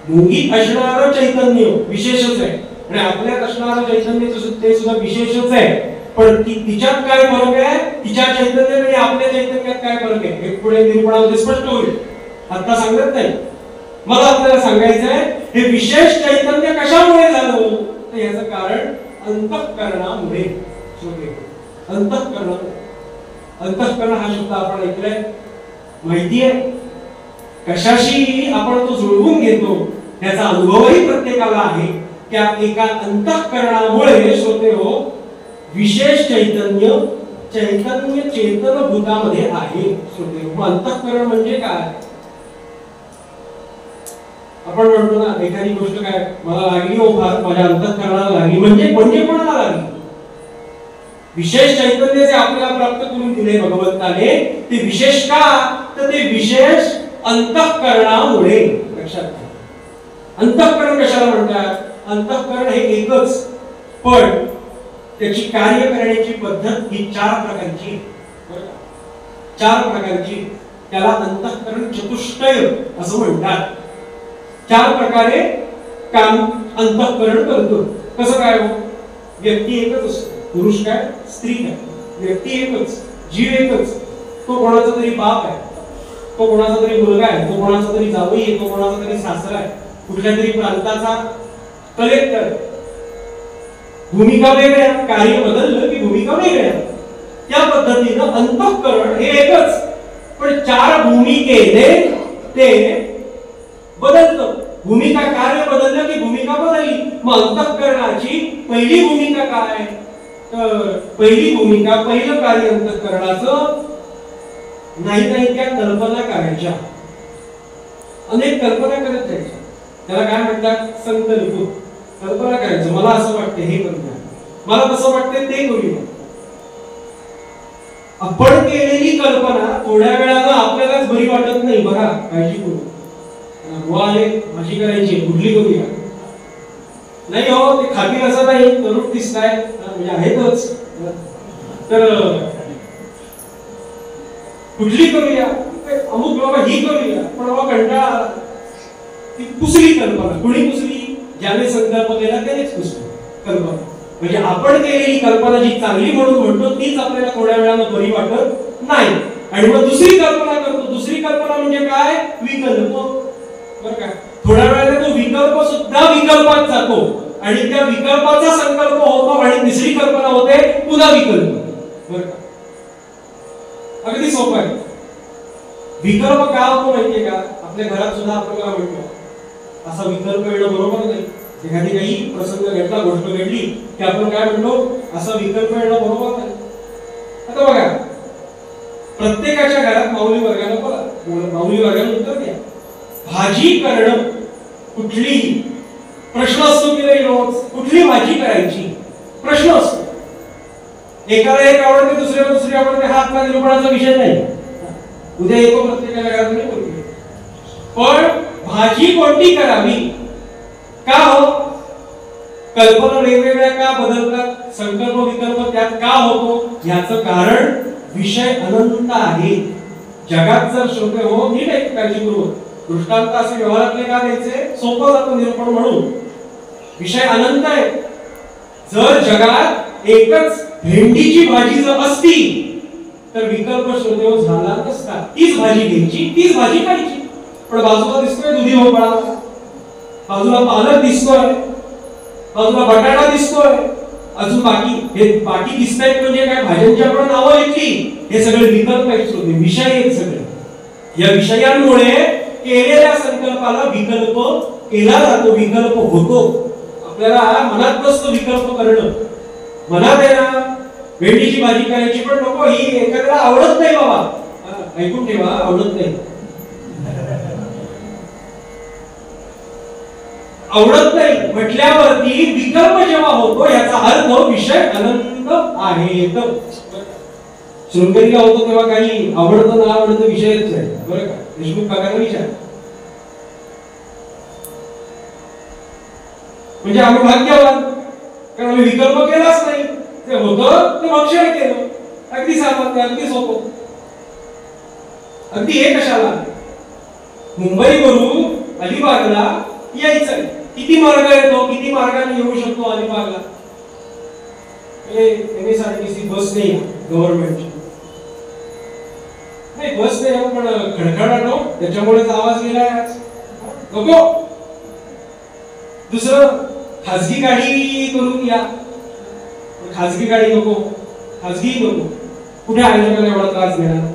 मुंगीत असणारं चैतन्य विशेषच आहे आणि आपल्यात असणारं चैतन्य ते सुद्धा विशेषच आहे. पण तिच्यात काय फरक आहे, तिच्या चैतन्यात आणि आपल्या चैतन्यात काय फरक आहे, हे पुढे निरूपणामध्ये स्पष्ट होईल. आता सांगत नाही, मला आपल्याला सांगायचं आहे हे विशेष चैतन्य कशामुळे झालं, तर याचं कारण अंतःकरणामुळे. अंतःकरण, अंतःकरण हा शब्द आपण ऐकलाय, माहिती आहे. कशाशी आपण तो जुळवून घेतो त्याचा अनुभवही प्रत्येकाला आहे. त्या एका अंतःकरणामुळे श्रोते हो, विशेष चैतन्य चेतनभूतामध्ये आहे. श्रोते हो, अंतःकरण म्हणजे काय, आपण म्हणतो ना एखादी गोष्ट काय मला लागली हो फार माझ्या अंतःकरणाला लागली म्हणजे कोणाला लागली. विशेष चैतन्य जे आपल्याला प्राप्त करून दिले भगवंताने ते विशेष का तर ते विशेष अंतःकरणामुळे. लक्षात घ्या अंतःकरण कशाला म्हणतात. अंतःकरण हे एकच पण त्याची कार्य करण्याची पद्धत ही चार प्रकारची. त्याला अंतःकरण चतुष्टय असं म्हणतात. चार प्रकारे काम अंतःकरण करतो. कसं काय हो व्यक्ती एकच असतो. पुरुष काय स्त्री काय व्यक्ती एकच जीव एकच. तो कोणाचा तरी बाप आहे तो कोणाचा तरी मुलगा आहे तो कोणाचा तरी जावई आहे तो कोणाचा तरी सासरा आहे कुठल्या तरी प्रांताचा कलेक्टर. भूमिका वेगळ्या कार्य बदललं की भूमिका वेगळ्या. त्या पद्धतीनं अंतःकरण हे एकच पण चार भूमिकेने ते बदलतं. भूमिका कार्य बदललं की भूमिका बदलली. मग अंतःकरणाची पहिली भूमिका काय तर पहिली भूमिका पहिलं कार्य अंतःकरणाचं नाही त्या कल्पना करायच्या. अनेक कल्पना करत जायच्या. त्याला काय म्हणतात संकल्प. कल्पना करायचं मला असं वाटतं हे करूया मला तसं वाटतं ते करूया. आपण केलेली कल्पना थोड्या वेळानं आपल्यालाच बरी वाटत नाही. बघा काळजी करू आले भाजी करायची कुठली करूया नाही हो ते खातील असं नाही तरुण दिसताय म्हणजे आहेतच तर कुठली करूया अमुक बाबा ही करूया पण बाबा कंटाळा ती पुसली कल्पना. कुणी पुसली ज्याने संकल्प केला त्यानेच पुसली कल्पना. म्हणजे आपण केलेली कल्पना जी चांगली म्हणून म्हणतो तीच आपल्याला थोड्या वेळानं बरी वाटत नाही आणि मग दुसरी कल्पना करतो. दुसरी कल्पना म्हणजे काय विकल्प. बरं का थोड्या वेळाने तो विकल्प सुद्धा विकल्पात जातो आणि त्या विकल्पाचा संकल्प होतो आणि तिसरी कल्पना होते पुन्हा विकल्प. बरं का अगदी सोपं आहे. विकल्प का होतो माहितीये का आपल्या घरात सुद्धा आपल्याला म्हणतो असा विकल्प येणं बरोबर नाही. एखादी काही प्रसंग घडला गोष्ट घडली की आपण काय म्हणतो असा विकल्प येणं बरोबर नाही. आता बघा प्रत्येकाच्या घरात माऊली वर्गाला बोला माऊली वर्गाला उत्तर द्या. भाजी करणं कुठलीही प्रश्न असतो की नाही रोज कुठली भाजी करायची प्रश्न असतो. एकाला एक आवडते दुसऱ्याला दुसरी आवडते हा आपला निरूपणाचा विषय नाही. उद्या येतो प्रत्येकाच्या घरात नाही बोलतो पण भाजी कोणती करावी का हो कल्पना वेगवेगळ्या का बदलतात संकल्प विकल्प त्यात का होतो याचं कारण विषय अनंत आहे. जगात जर श्रोते हो नीट आहे काळजी करू दृष्टांत असे व्यवहारातले का द्यायचे सोपं जातं निरूपण म्हणून. विषय अनंत आहे. जर जगात एकच भेंडीची भाजी जर असती तर विकल्प श्रोते झाला नसता. तीच भाजी घ्यायची तीच भाजी खायची. पण बाजूला दिसतोय दुधी भोपळा बाजूला पालक दिसतोय बाजूला बटाटा दिसतोय अजून बाकी दिसतायत म्हणजे काय भाज्यांची आपण नावं घेतली हे सगळे विकल्प आहेत श्रोते विषय आहेत सगळे. या विषयांमुळे केलेल्या संकल्पाला विकल्प केला जातो विकल्प होतो. आपल्याला मनात नसतं विकल्प करणं. मनात आहे ना भेंडीची भाजी करायची पण नको ही एखाद्याला आवडत नाही बाबा ऐकून ठेवा आवडत नाही आवडत नाही म्हटल्यावरती विकल्प जेव्हा होतो याचा अर्थ विषय अनंत आहेत. शृंगेरीला होतो तेव्हा काही आवडतं ना आवडतं विषयच नाही. बरं का देशमुख काकांना विचार म्हणजे आम्ही भाग्यवान कारण आम्ही विकल्प केलाच नाही. ते होतं ते भक्षण केलं. अगदी सामान्य अगदी सोपं. अगदी हे कशाला मुंबईवरून अलिबागला यायचं किती मार्ग येतो किती मार्गाने येऊ शकतो अलिबागला. एमएसआरटीसी बस नाही गव्हर्नमेंटची नाही बस नाही पण खडखडाट त्याच्यामुळेच आवाज गेलाय नको. दुसरं खासगी गाडी करून या खासगी गाडी नको खासगी नको कुठे आयोजकाला एवढा त्रास देणार.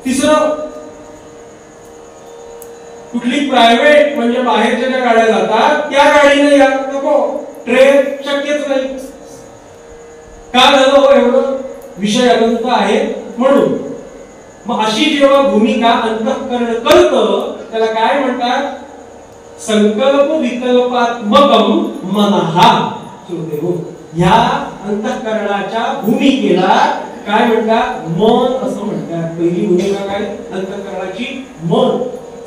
तिसरं कुठली प्रायव्हेट म्हणजे बाहेरच्या ज्या गाड्या जातात त्या गाडीने या नको. ट्रेन शक्यच नाही. का झालं एवढं विषय अनंत आहे म्हणून. मग अशी जेव्हा भूमिका अंतःकरण करतं त्याला काय म्हणतात संकल्प विकल्पात्मकम मनहा. श्रोते हो, ह्या अंतःकरणाच्या भूमिकेला काय म्हणतात? मन असं म्हणतात. पहिली भूमिका काय? अंतःकरणाची मन.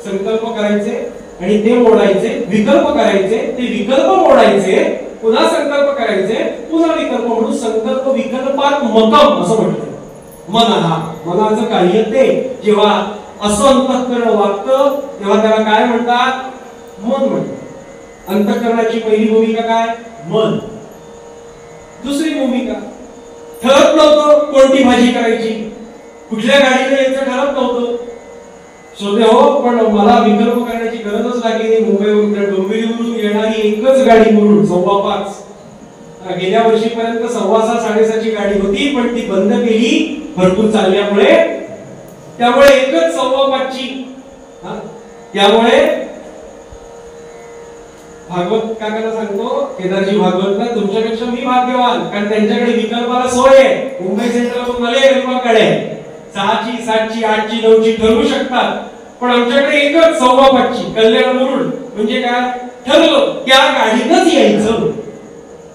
संकल्प करायचे आणि ते मोडायचे, विकल्प करायचे, ते विकल्प मोडायचे, पुन्हा संकल्प करायचे, पुन्हा विकल्प म्हणून संकल्प विकल्पात्मकम असं म्हणतात. मनहा, मनाचं कार्य ते. जेव्हा असं अंतःकरण वागतं तेव्हा त्याला काय म्हणतात? मन म्हणतात. अंतःकरणाची पहिली भूमिका काय? मन. दुसरी भूमिका, ठरत नव्हतं कोणती भाजी करायची, कुठल्या गाडीने यायचं ठरत नव्हतं. श्रोते हो, पण मला विकल्प करण्याची गरजच लागली नाही. मुंबईवरून डोंबिवलीवरून येणारी एकच गाडी म्हणून 5:15. गेल्या वर्षीपर्यंत 6:15 6:30ची गाडी होती, पण ती बंद केली भरपूर चालल्यामुळे. त्यामुळे एकच 5:15ची. त्यामुळे भागवत काकाला सांगतो, केदारजी भागवतला, तुमच्यापेक्षा मी भाग्यवान, कारण त्यांच्याकडे विकल्पाला सोय आहे. मुंबई सेंट्रलवरून मला गरीबाकडे 6ची 7ची 8ची 9ची ठरवू शकतात, पण आमच्याकडे एकच 5:15ची कल्याण मुरुड. म्हणजे काय? ठरलं त्या गाडीतच यायचं.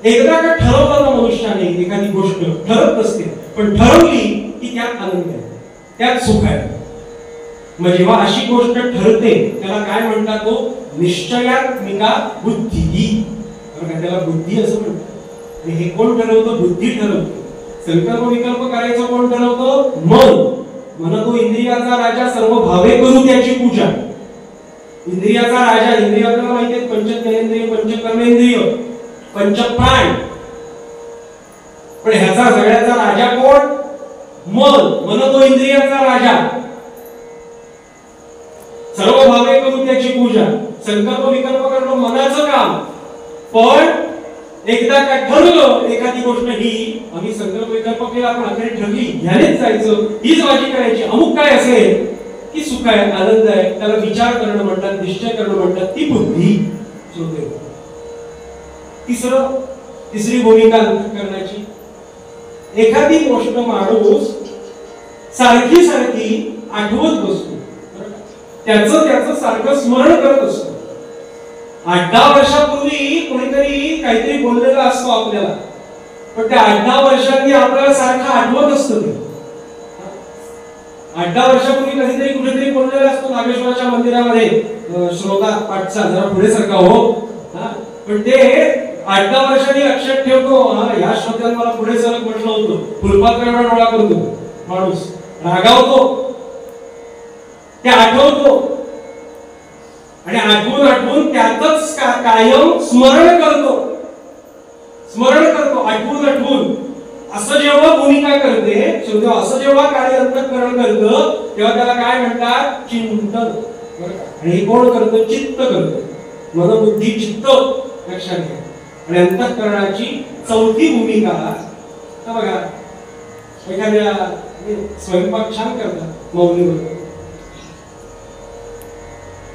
एकदा का ठरवलं ना मनुष्याने एखादी गोष्ट, ठरत नसते पण ठरवली की त्यात आनंद आहे, त्यात सुख आहे. मग जेव्हा अशी गोष्ट ठरते त्याला काय म्हणतात? तो निश्चयात्मिका बुद्धी. त्याला बुद्धी असं म्हणतात. आणि हे कोण ठरवतं? बुद्धी ठरवते. संकल्प विकल्प करायचं कोण ठरवतं? मन. म्हणतो इंद्रियाचा राजा, सर्व भावे करू त्याची पूजा. इंद्रियाचा राजा, इंद्रिय आपल्याला माहिती आहेत, पंचज्ञानेंद्रिय, पंचकर्मेंद्रिय, पंचप्राण. पण ह्याचा सगळ्याचा राजा कोण? मन. म्हणतो इंद्रियाचा राजा. सर्व भावे करू त्याची पूजा. संकल्प विकल्प करणं मनाचं काम. पण एकदा काय ठरलं एखादी गोष्ट, ही आम्ही संकल्प विकल्प केला, आपण आखरी ठरली ह्यानेच जायचं, हीच माझी करायची, अमुक काय असेल की सुख आहे, आनंद आहे, त्याला विचार करणं म्हणतात, निश्चय करणं म्हणतात, ती बुद्धी. तिसरी भूमिका करण्याची, एखादी गोष्ट माणूस सारखी सारखी आठवत बसतो, त्याचं सारखं स्मरण करत असतो. 8-10 वर्षापूर्वी कोणीतरी काहीतरी बोललेलं असतो आपल्याला, पण त्या 8-10 वर्षांनी आपल्याला सारखं आठवत असतं. ते 8-10 वर्षापूर्वी कधीतरी कुठेतरी बोललेलं असतो नागेश्वराच्या मंदिरामध्ये, श्रोता पाठचा जरा पुढे सरका हो. पण ते 8-10 वर्षांनी लक्षात ठेवतो. या श्रोत्याने मला पुढे सरक म्हटलं होतं. फुलपात्र एवढा डोळा करतो माणूस, रागावतो, ते आठवतो आणि आठवून त्यातच कायम स्मरण करतो. आठवून असं जेव्हा भूमिका करते, असं जेव्हा कार्य अंतःकरण करतं, तेव्हा त्याला काय म्हणतात? चिंतन. आणि हे कोण करतं? चित्त करतं. मन बुद्धी चित्त लक्षात घ्या. आणि अंतःकरणाची चौथी भूमिका बघा, एखाद्या स्वयंपाक छान करतात मौलीवर,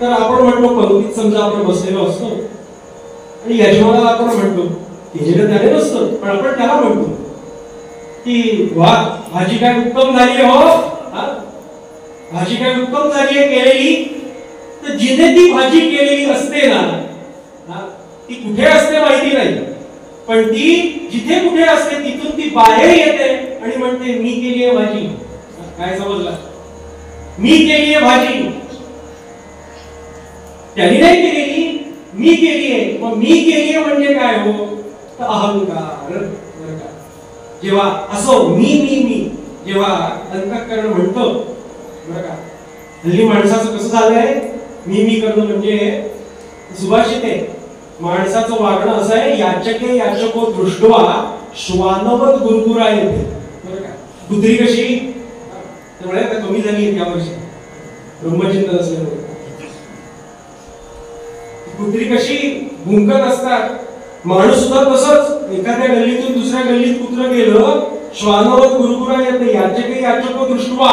तर आपण म्हणतो पंक्तीत समजा आपण बसलेलो असतो आणि यजमानाला आपण म्हणतो, त्याच्याकडे त्याने नसतं पण आपण त्याला म्हणतो की वा भाजी काय उत्तम झाली हो, भाजी काय उत्तम झाली आहे केलेली. तर जिथे ती भाजी केलेली असते ना, ती कुठे असते माहिती नाही, पण ती जिथे कुठे असते तिथून ती बाहेर येते आणि म्हणते मी केली आहे भाजी. काय समजलं? मी केली आहे भाजी, त्यांनी नाही केलेली, मी केली आहे. मग मी केली आहे म्हणजे काय हो? तर अहंकार. जेव्हा असो मी जेव्हा अंतःकरण म्हणतो बरं का, हल्ली माणसाचं कसं झालंय, मी करणं म्हणजे सुभाषित आहे. माणसाचं वागणं असं आहे, याचके याचको दृष्ट्वा श्वानवत गुरगुरायते. बरं का, कुत्री कशी त्यामुळे कमी झाली आहे त्या वर्षी ब्रह्मचिंतन असल्यामुळे. कुत्री कशी भुंकत असतात, माणूस सुद्धा तसंच. एखाद्या गल्लीतून दुसऱ्या गल्लीत कुत्रं गेलं, श्वानवत गुरगुरा येते, याचके याचको दृष्ट्वा.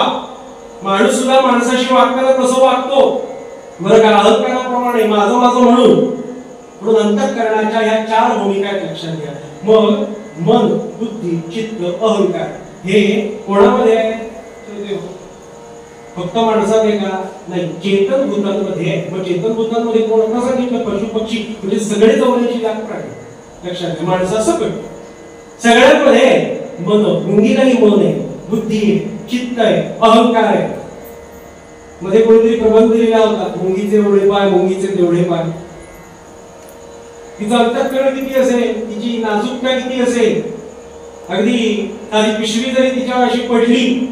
माणूस सुद्धा माणसाशी वागताना तसं वागतो बरं का, अहंकाराप्रमाणे माझं म्हणून अंतःकरणाच्या ह्या 4 भूमिका लक्षात घ्या. मग मन बुद्धी चित्त अहंकार हे कोणामध्ये आहे? फक्त माणसात आहे का? नाही, चेतन भूतांमध्ये आहे. मग चेतन भूतांमध्ये कोण आता सांगितलं? पशु पक्षी म्हणजे सगळे 84 लाख प्राणी. लक्षात घ्या, माणसा सकट सगळ्यांमध्ये मन, मुंगीलाही मन आहे, बुद्धी आहे, चित्त आहे, अहंकार आहे. मध्ये कोणीतरी प्रबंध लिहिला होता, मुंगीचे एवढे पाय, मुंगीचे तेवढे पाय. तिचं अंतःकरण किती असेल, तिची नाजूकता किती असेल. अगदी साधी पिशवी जरी तिच्यावर अशी पडली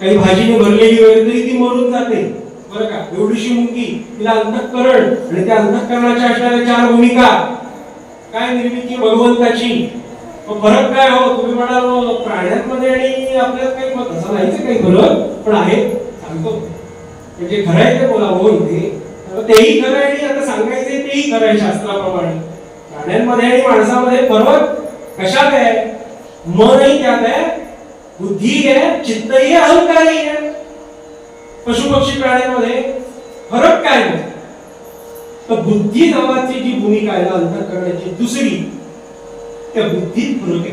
काही भाजीने भरलेली वगैरे तरी ती मरून जाते, बरं का. एवढीशी मुंगी, तिला अंतःकरण आणि त्या अंतःकरणाच्या असणाऱ्या 4 भूमिका. काय निर्मिती भगवंताची. फरक काय हो? तुम्ही म्हणाल प्राण्यांमध्ये आणि आपल्यात काही मत असं नाहीच काही फरक, पण आहे, सांगतो. म्हणजे खरं आहे ते बोलावं इथे, तेही खरं आहे आणि आता सांगायचे तेही खरं आहे शास्त्राप्रमाणे. प्राण्यांमध्ये आणि माणसामध्ये फरक कशात आहे? मनही त्यात आहे, बुद्धी आहे, चित्तही आहे, अहंकारही आहे. पशु पक्षी प्राण्यांमध्ये फरक काय नाही. तर बुद्धी नावाची जी भूमिका आहे अंतःकरणाची दुसरी, त्या बुद्धीत फरक आहे.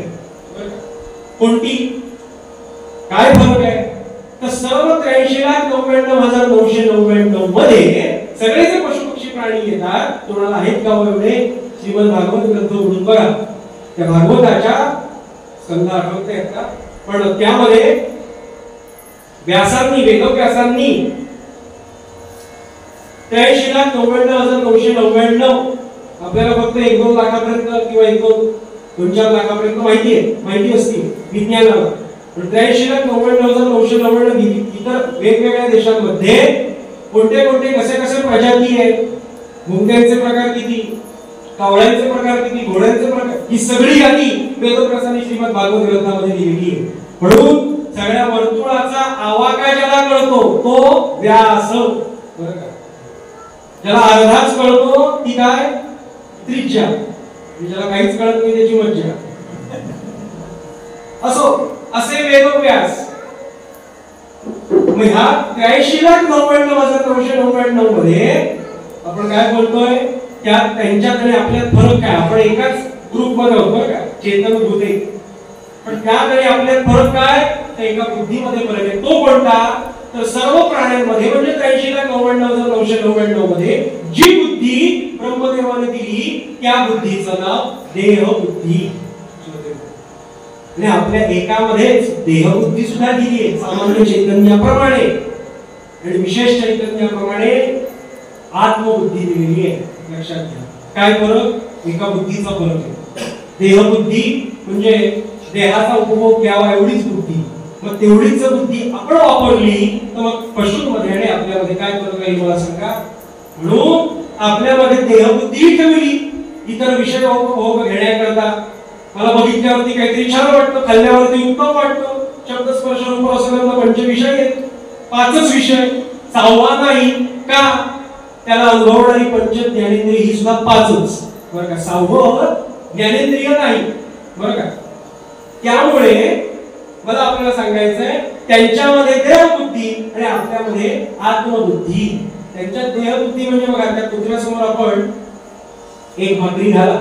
कोणती? काय फरक आहे? तर सर्व 83,99,999 मध्ये सगळे जे पशु पक्षी प्राणी येतात, तुम्हाला आहेत का एवढे? श्रीमद भागवत ग्रंथ उघडून बघा. त्या भागवताच्या स्कंध आठवत आहेत का? पण त्यामध्ये व्यासांनी, वेदव्यासांनी 83,99,999 आपल्याला फक्त 1-2 लाखापर्यंत किंवा 1-2-4 लाखापर्यंत माहिती असते विज्ञानाला. पण 83,99,999 इतर वेगवेगळ्या देशांमध्ये कोणते कोणते कसे कसे प्रजाती आहेत, मुंग्यांचे प्रकार किती, कावळ्यांचे प्रकार किती, घोड्यांचे प्रकार, ही सगळी यादी वेदव्यासांनी श्रीमद भागवत ग्रंथामध्ये लिहिली आहे. म्हणून सगळ्या वर्तुळाचा आवाका ज्याला कळतो तो व्यास, बरं का. ज्याला अर्धाच कळतो ती काय? त्रिज्या. ज्याला काहीच कळत नाही त्याची मज्जा. असो, असे वेदव्यास. मग ह्या 83,99,999 मध्ये आपण काय बोलतोय? त्यात त्यांच्यात आणि आपल्यात फरक काय? आपण एकाच ग्रुप मध्ये आहोत, बरं का, चेतन भूते. पण त्यात आणि आपल्यात फरक काय? तर एका बुद्धीमध्ये फरक आहे. तो कोणता? तर सर्व प्राण्यांमध्ये म्हणजे 83,99,999 मध्ये जी बुद्धी ब्रह्मदेवाने दिली त्या बुद्धीचं नाव देहबुद्धी. आणि आपल्या एकामध्येच देहबुद्धी सुद्धा दिली आहे, सामान्य चैतन्याप्रमाणे आणि विशेष चैतन्याप्रमाणे आत्मबुद्धी दिलेली आहे. लक्षात घ्या, काय फरक? एका बुद्धीचा फरक आहे. देहबुद्धी म्हणजे देहाचा उपभोग घ्यावा एवढीच बुद्धी. मग तेवढीच बुद्धी आपण वापरली तर मग पशूंमध्ये आणि आपल्यामध्ये काय फरक आहे मला सांगा. म्हणून आपल्यामध्ये देहबुद्धी ठेवली इतर विषय उपभोग घेण्याकरता. मला बघितल्यावरती काहीतरी छान वाटतं, खाल्ल्यावरती उत्तम वाटतं, शब्द स्पर्श रूप रसगंध पंचविषय आहेत, 5च विषय, 6वा नाही का? त्याला अनुभवणारी पंच ज्ञानेंद्रिय ही सुद्धा 5च, बरं का. 6वं ज्ञानेंद्रिय नाही, बरं का. त्यामुळे मला आपल्याला सांगायचंय त्यांच्यामध्ये देहबुद्धी आणि आपल्यामध्ये आत्मबुद्धी. त्यांच्यात देहबुद्धी म्हणजे बघा, त्या कुत्र्यासमोर आपण एक भाकरी घाला,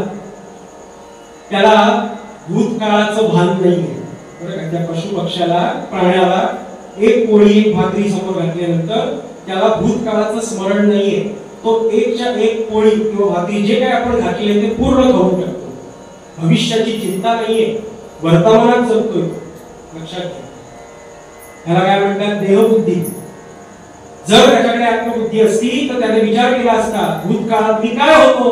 त्याला भूतकाळाचं भान नाहीये, बरं का. त्या पशु पक्षाला, प्राण्याला एक पोळी एक भाकरी समोर घातल्यानंतर त्याला भूतकाळाचं स्मरण नाहीये. तो एकच्या एक पोळी किंवा भाकरी जे काय आपण घातले ते पूर्ण करून टाकतो. भविष्याची चिंता नाहीये, वर्तमानात जगतोय. लक्षात घ्या, ह्याला काय म्हणतात? देहबुद्धी. जर त्याच्याकडे आत्मबुद्धी असती तर त्याने विचार केला असता, भूतकाळात मी काय होतो,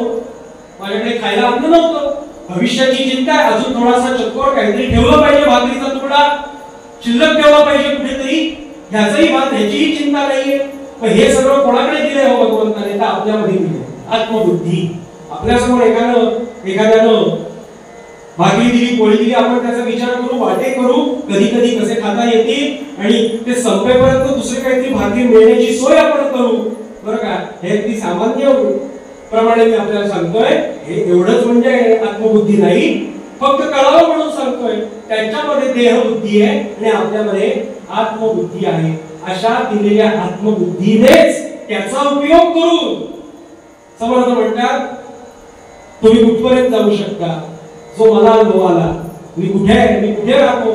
माझ्याकडे खायला अन्न नव्हतं, भविष्याची चिंता आहे, अजून थोडासा चक्कर काहीतरी ठेवलं पाहिजे, भाकरीचा तुकडा शिल्लक ठेवला पाहिजे कुठेतरी, ह्याचंही भात, ह्याचीही चिंता नाहीये. पण हे सगळं कोणाकडे दिलंय हो भगवंताने? तर आपल्यामध्ये दिलंय, आत्मबुद्धी. आपल्यासमोर एखाद्यानं भाकरी दिली, पोळी दिली, आपण त्याचा विचार करू, वाटे करू, कधी कधी कसे खाता येतील आणि ते संपेपर्यंत दुसरे काहीतरी भाकरी मिळण्याची सोय आपण करू, बरं का. हे ती सामान्य प्रमाणे मी आपल्याला सांगतोय. हे एवढंच म्हणजे आत्मबुद्धी नाही, फक्त कळावं म्हणून सांगतोय. त्यांच्यामध्ये देहबुद्धी आहे आणि आपल्यामध्ये आत्मबुद्धी आहे. अशा दिलेल्या आत्मबुद्धीनेच त्याचा उपयोग करून समर्थ म्हणतात, तुम्ही कुठपर्यंत जाऊ शकता. जो मला अनुभव आला, मी कुठे आहे, मी कुठे राहतो.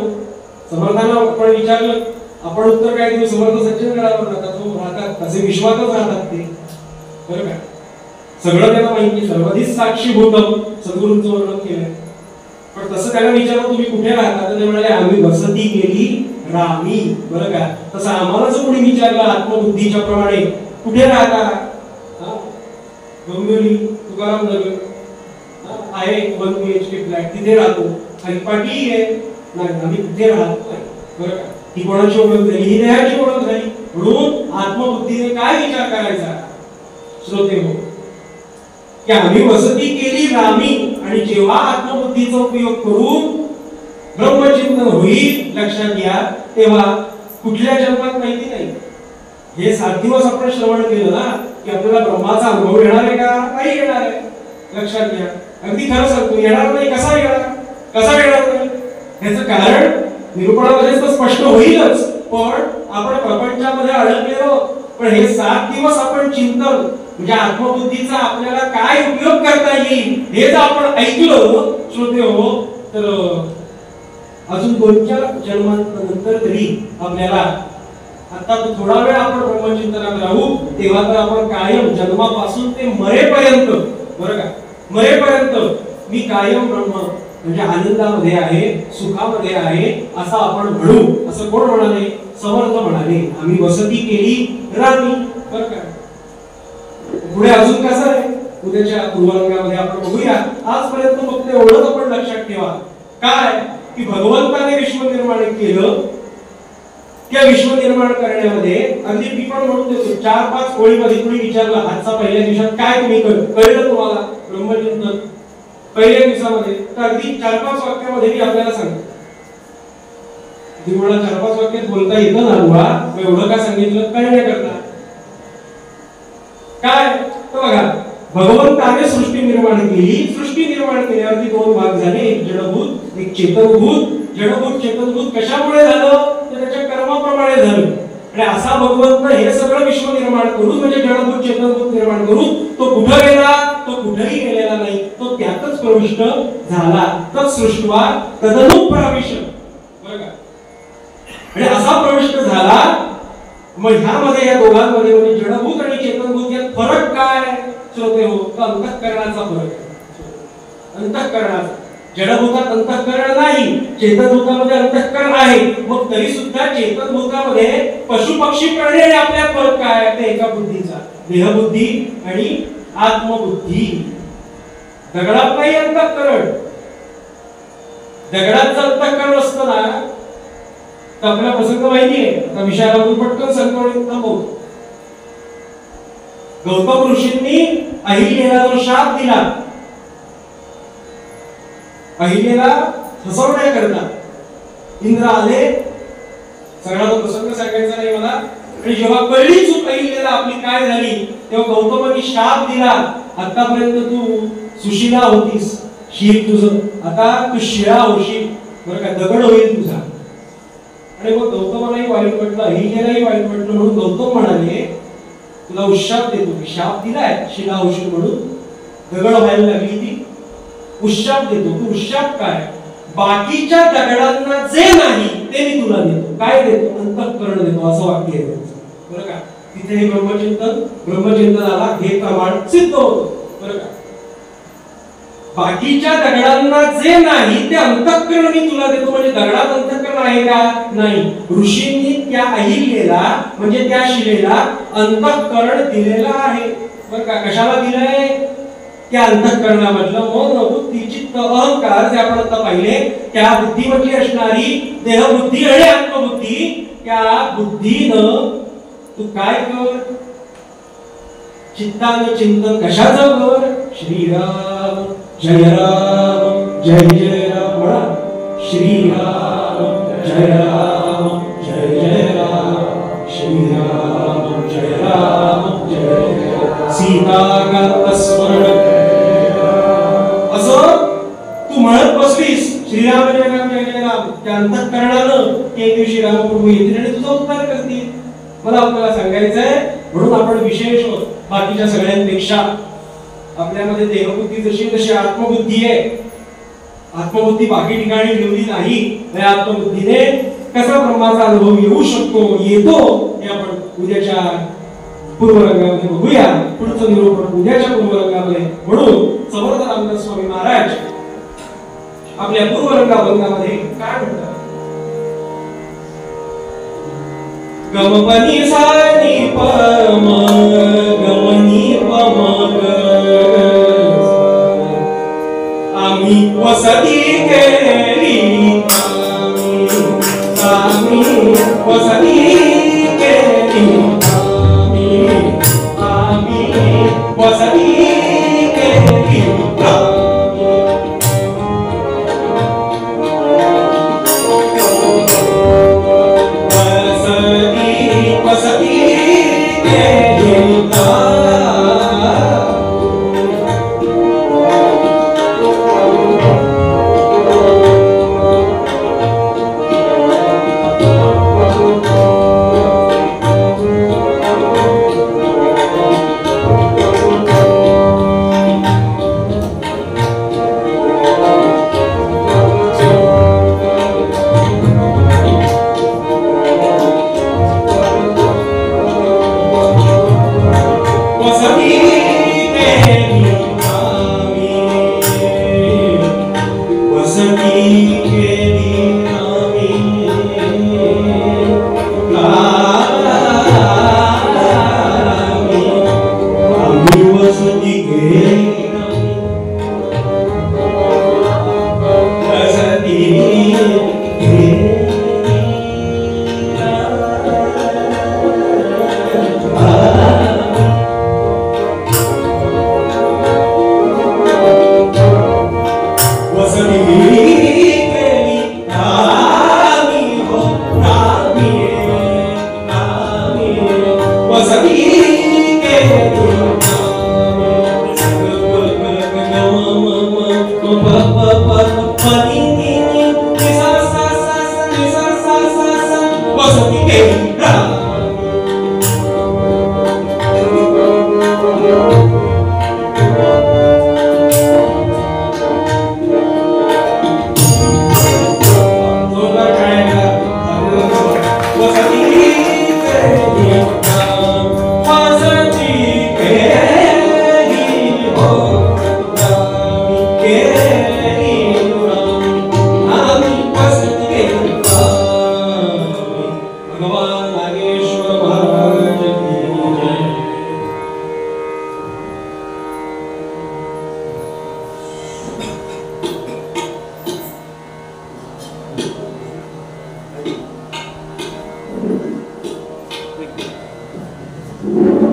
समर्थांना आपण विचारलं आपण उत्तर काय देऊ? समर्थ सज्जन गडावर राहतात तसे विश्वातच राहतात ते, बरं का? सगळं त्यांना माहिती, सर्वाधिक साक्षीभूतम सद्गुरूंचं वर्णन केलंय. पण तसं त्याला विचारलं तुम्ही कुठे राहता, तर ते म्हणाले आम्ही वसती केली रामी, बरं का? तसं आम्हाला जर कोणी विचारलं आत्मबुद्धीच्या प्रमाणे कुठे राहता, डोंबिवली तुकाराम नगर आहे 1 BHK फ्लॅट, तिथे राहतो. आणि पाटी आहे नाही, आम्ही कुठे राहतो, बरं का? ही कोणाची ओळख झाली? ही देहाची ओळख झाली. म्हणून आत्मबुद्धीने काय विचार करायचा श्रोते हो, की आम्ही वसती केली रामी, आणि जेव्हा आत्मबुद्धीचा उपयोग करून ब्रह्मचिंतन होईल, लक्षात घ्या, तेव्हा कुठल्या जन्मात माहिती नाही. हे 7 दिवस आपण श्रवण केलं ना, की आपल्याला ब्रह्माचा अनुभव येणार आहे का? नाही येणार आहे. लक्षात घ्या, अगदी खरं सांगतो, येणार नाही. कसा येणार? कसा येणार नाही? याचं कारण निरूपणामध्ये तर स्पष्ट होईलच, पण आपण प्रपंचामध्ये अडकलेलो. पण हे 7 दिवस आपण चिंतन म्हणजे आत्मबुद्धीचा आपल्याला काय उपयोग करता येईल हे जर आपण ऐकलं श्रोते हो, तर अजून 2-4 जन्मांनंतर तरी आपल्याला, आता थोडा वेळ आपण ब्रह्मचिंतनात राहू, तेव्हा तर आपण कायम जन्मापासून ते मरेपर्यंत, बरं का, मरेपर्यंत मी कायम ब्रह्म म्हणजे आनंदामध्ये आहे, सुखामध्ये आहे असं आपण म्हणू. असं कोण म्हणाले? समर्थ म्हणाले आम्ही वसती केली रामी, बरं का? पुढे अजून कसं आहे उद्याच्या पूर्वांगामध्ये आपण बघूया. आजपर्यंत फक्त एवढंच आपण लक्षात ठेवा, काय की भगवंताने विश्व निर्माण केलं. त्या विश्व निर्माण करण्यामध्ये अगदी मी पण म्हणून देतो 4-5 ओळीमध्ये तुम्ही विचारला आजचा पहिल्या दिवसात काय तुम्ही कळलं तुम्हाला ब्रह्मचिंतन पहिल्या दिवसामध्ये, तर अगदी 4-5 वाक्यामध्ये मी आपल्याला सांगतो. तुम्हाला 4-5 वाक्यात बोलता येतं ना बुवा, एवढं का सांगितलं कळण्याकरता. काय तर बघा, भगवंताने सृष्टी निर्माण केली. सृष्टी निर्माण केल्यावरती 2 भाग झाले, एक जडभूत एक चेतनभूत. जडभूत चेतनभूत कशामुळे झालं? तर त्याच्या कर्माप्रमाणे झालं. आणि असा भगवंत हे सगळं विश्व निर्माण करून म्हणजे जडभूत चेतनभूत निर्माण करून तो कुठं गेला? तो कुठेही गेलेला नाही, तो त्यातच प्रविष्ट झाला. तत् सृष्टवा तदनुप्रविश, बरं का? आणि असा प्रविष्ट झाला. मग ह्यामध्ये या दोघांमध्ये म्हणजे जडभूत आणि चेतनभूत यात फरक काय श्रोते हो? तर अंतःकरणाचा फरक आहे. अंतःकरणाचा. जडभूतात अंतःकरण नाही, चेतनभूतामध्ये अंतःकरण आहे. मग तरी सुद्धा चेतनभूतामध्ये पशु पक्षी प्राणी आणि आपल्यात फरक काय आहे? ते एका बुद्धीचा, देहबुद्धी आणि आत्मबुद्धी. दगडात नाही अंतःकरण. दगडात जर अंतःकरण असतं ना, तर आपल्याला प्रसंग माहिती आहे. आता विषयाला पटकन सांगतो आणि थांबवतो. गौतम ऋषींनी अहिल्याला जो शाप दिला, अहिल्याला फसवण्याकरता इंद्र आले. सगळा तो प्रसंग सांगायचा नाही मला. आणि जेव्हा कळली चूक अहिल्याला आपली काय झाली, तेव्हा गौतमांनी शाप दिला, आतापर्यंत तू सुशिला होतीस, शील तुझं, आता तू शिळा होशील, बरं का, दगड होईल तुझा. आणि मग गौतमालाही वाईट वाटलं, अहिल्यालाही वाईट वाटलं. म्हणून गौतम म्हणाले तुला उशाप देतो. शाप दिलाय शिला होशील म्हणून, दगड व्हायला लागली ती, उशाप देतो. तू उशाप काय? बाकीच्या दगडांना जे नाही ते मी तुला देतो. काय देतो? अंतःकरण देतो, असं वाक्य आहे, बरं का? तिथे ब्रह्मचिंतनाला हे प्रमाण सिद्ध होतं, बरं का? बाकीच्या दगडांना जे नाही ते अंतःकरण मी तुला देतो. म्हणजे दगडात अंतःकरण आहे का? नाही. ऋषींनी त्या अहिल्याला म्हणजे त्या शिलेला अंतःकरण दिलेलं आहे, बरं का? कशाला दिलंय? त्या अंतःकरणामधलं मन बुद्धी चित्त अहंकार जे आपण आता पाहिले, त्या बुद्धीमधली असणारी देहबुद्धी आणि आत्मबुद्धी, त्या बुद्धीनं तू काय कर? चित्तानं चिंतन कशाचं कर? श्रीराम जय राम जय जय राम म्हणा. श्रीराम जय राम जय जय राम. श्रीराम जय राम जय सीताकांत स्मरण. असं तू म्हणत बसलीस श्रीराम जय राम जय जय राम, त्या अंतःकरणानं एक दिवशी रामप्रभू येतील आणि तुझा उद्धार करतील. मला आपल्याला सांगायचंय. म्हणून आपण विशेष बाकीच्या सगळ्यांपेक्षा आपल्यामध्ये देहबुद्धी जशी तशी आत्मबुद्धी आहे. आत्मबुद्धी बाकी ठिकाणी ठेवली नाही. त्या आत्मबुद्धीने कसा ब्रह्माचा अनुभव येऊ शकतो, येतो, हे आपण उद्याच्या पूर्वरंगामध्ये बघूया. पुढचं निरूपण उद्याच्या पूर्वरंगामध्ये. म्हणून समर्थ रामदास स्वामी महाराज आपल्या पूर्वरंगामध्ये काय म्हणतात? गमपनी सानी पम गमनी पम आम्ही वसती केली, आम्ही वसती केली, आम्ही वसती केली. Thank you.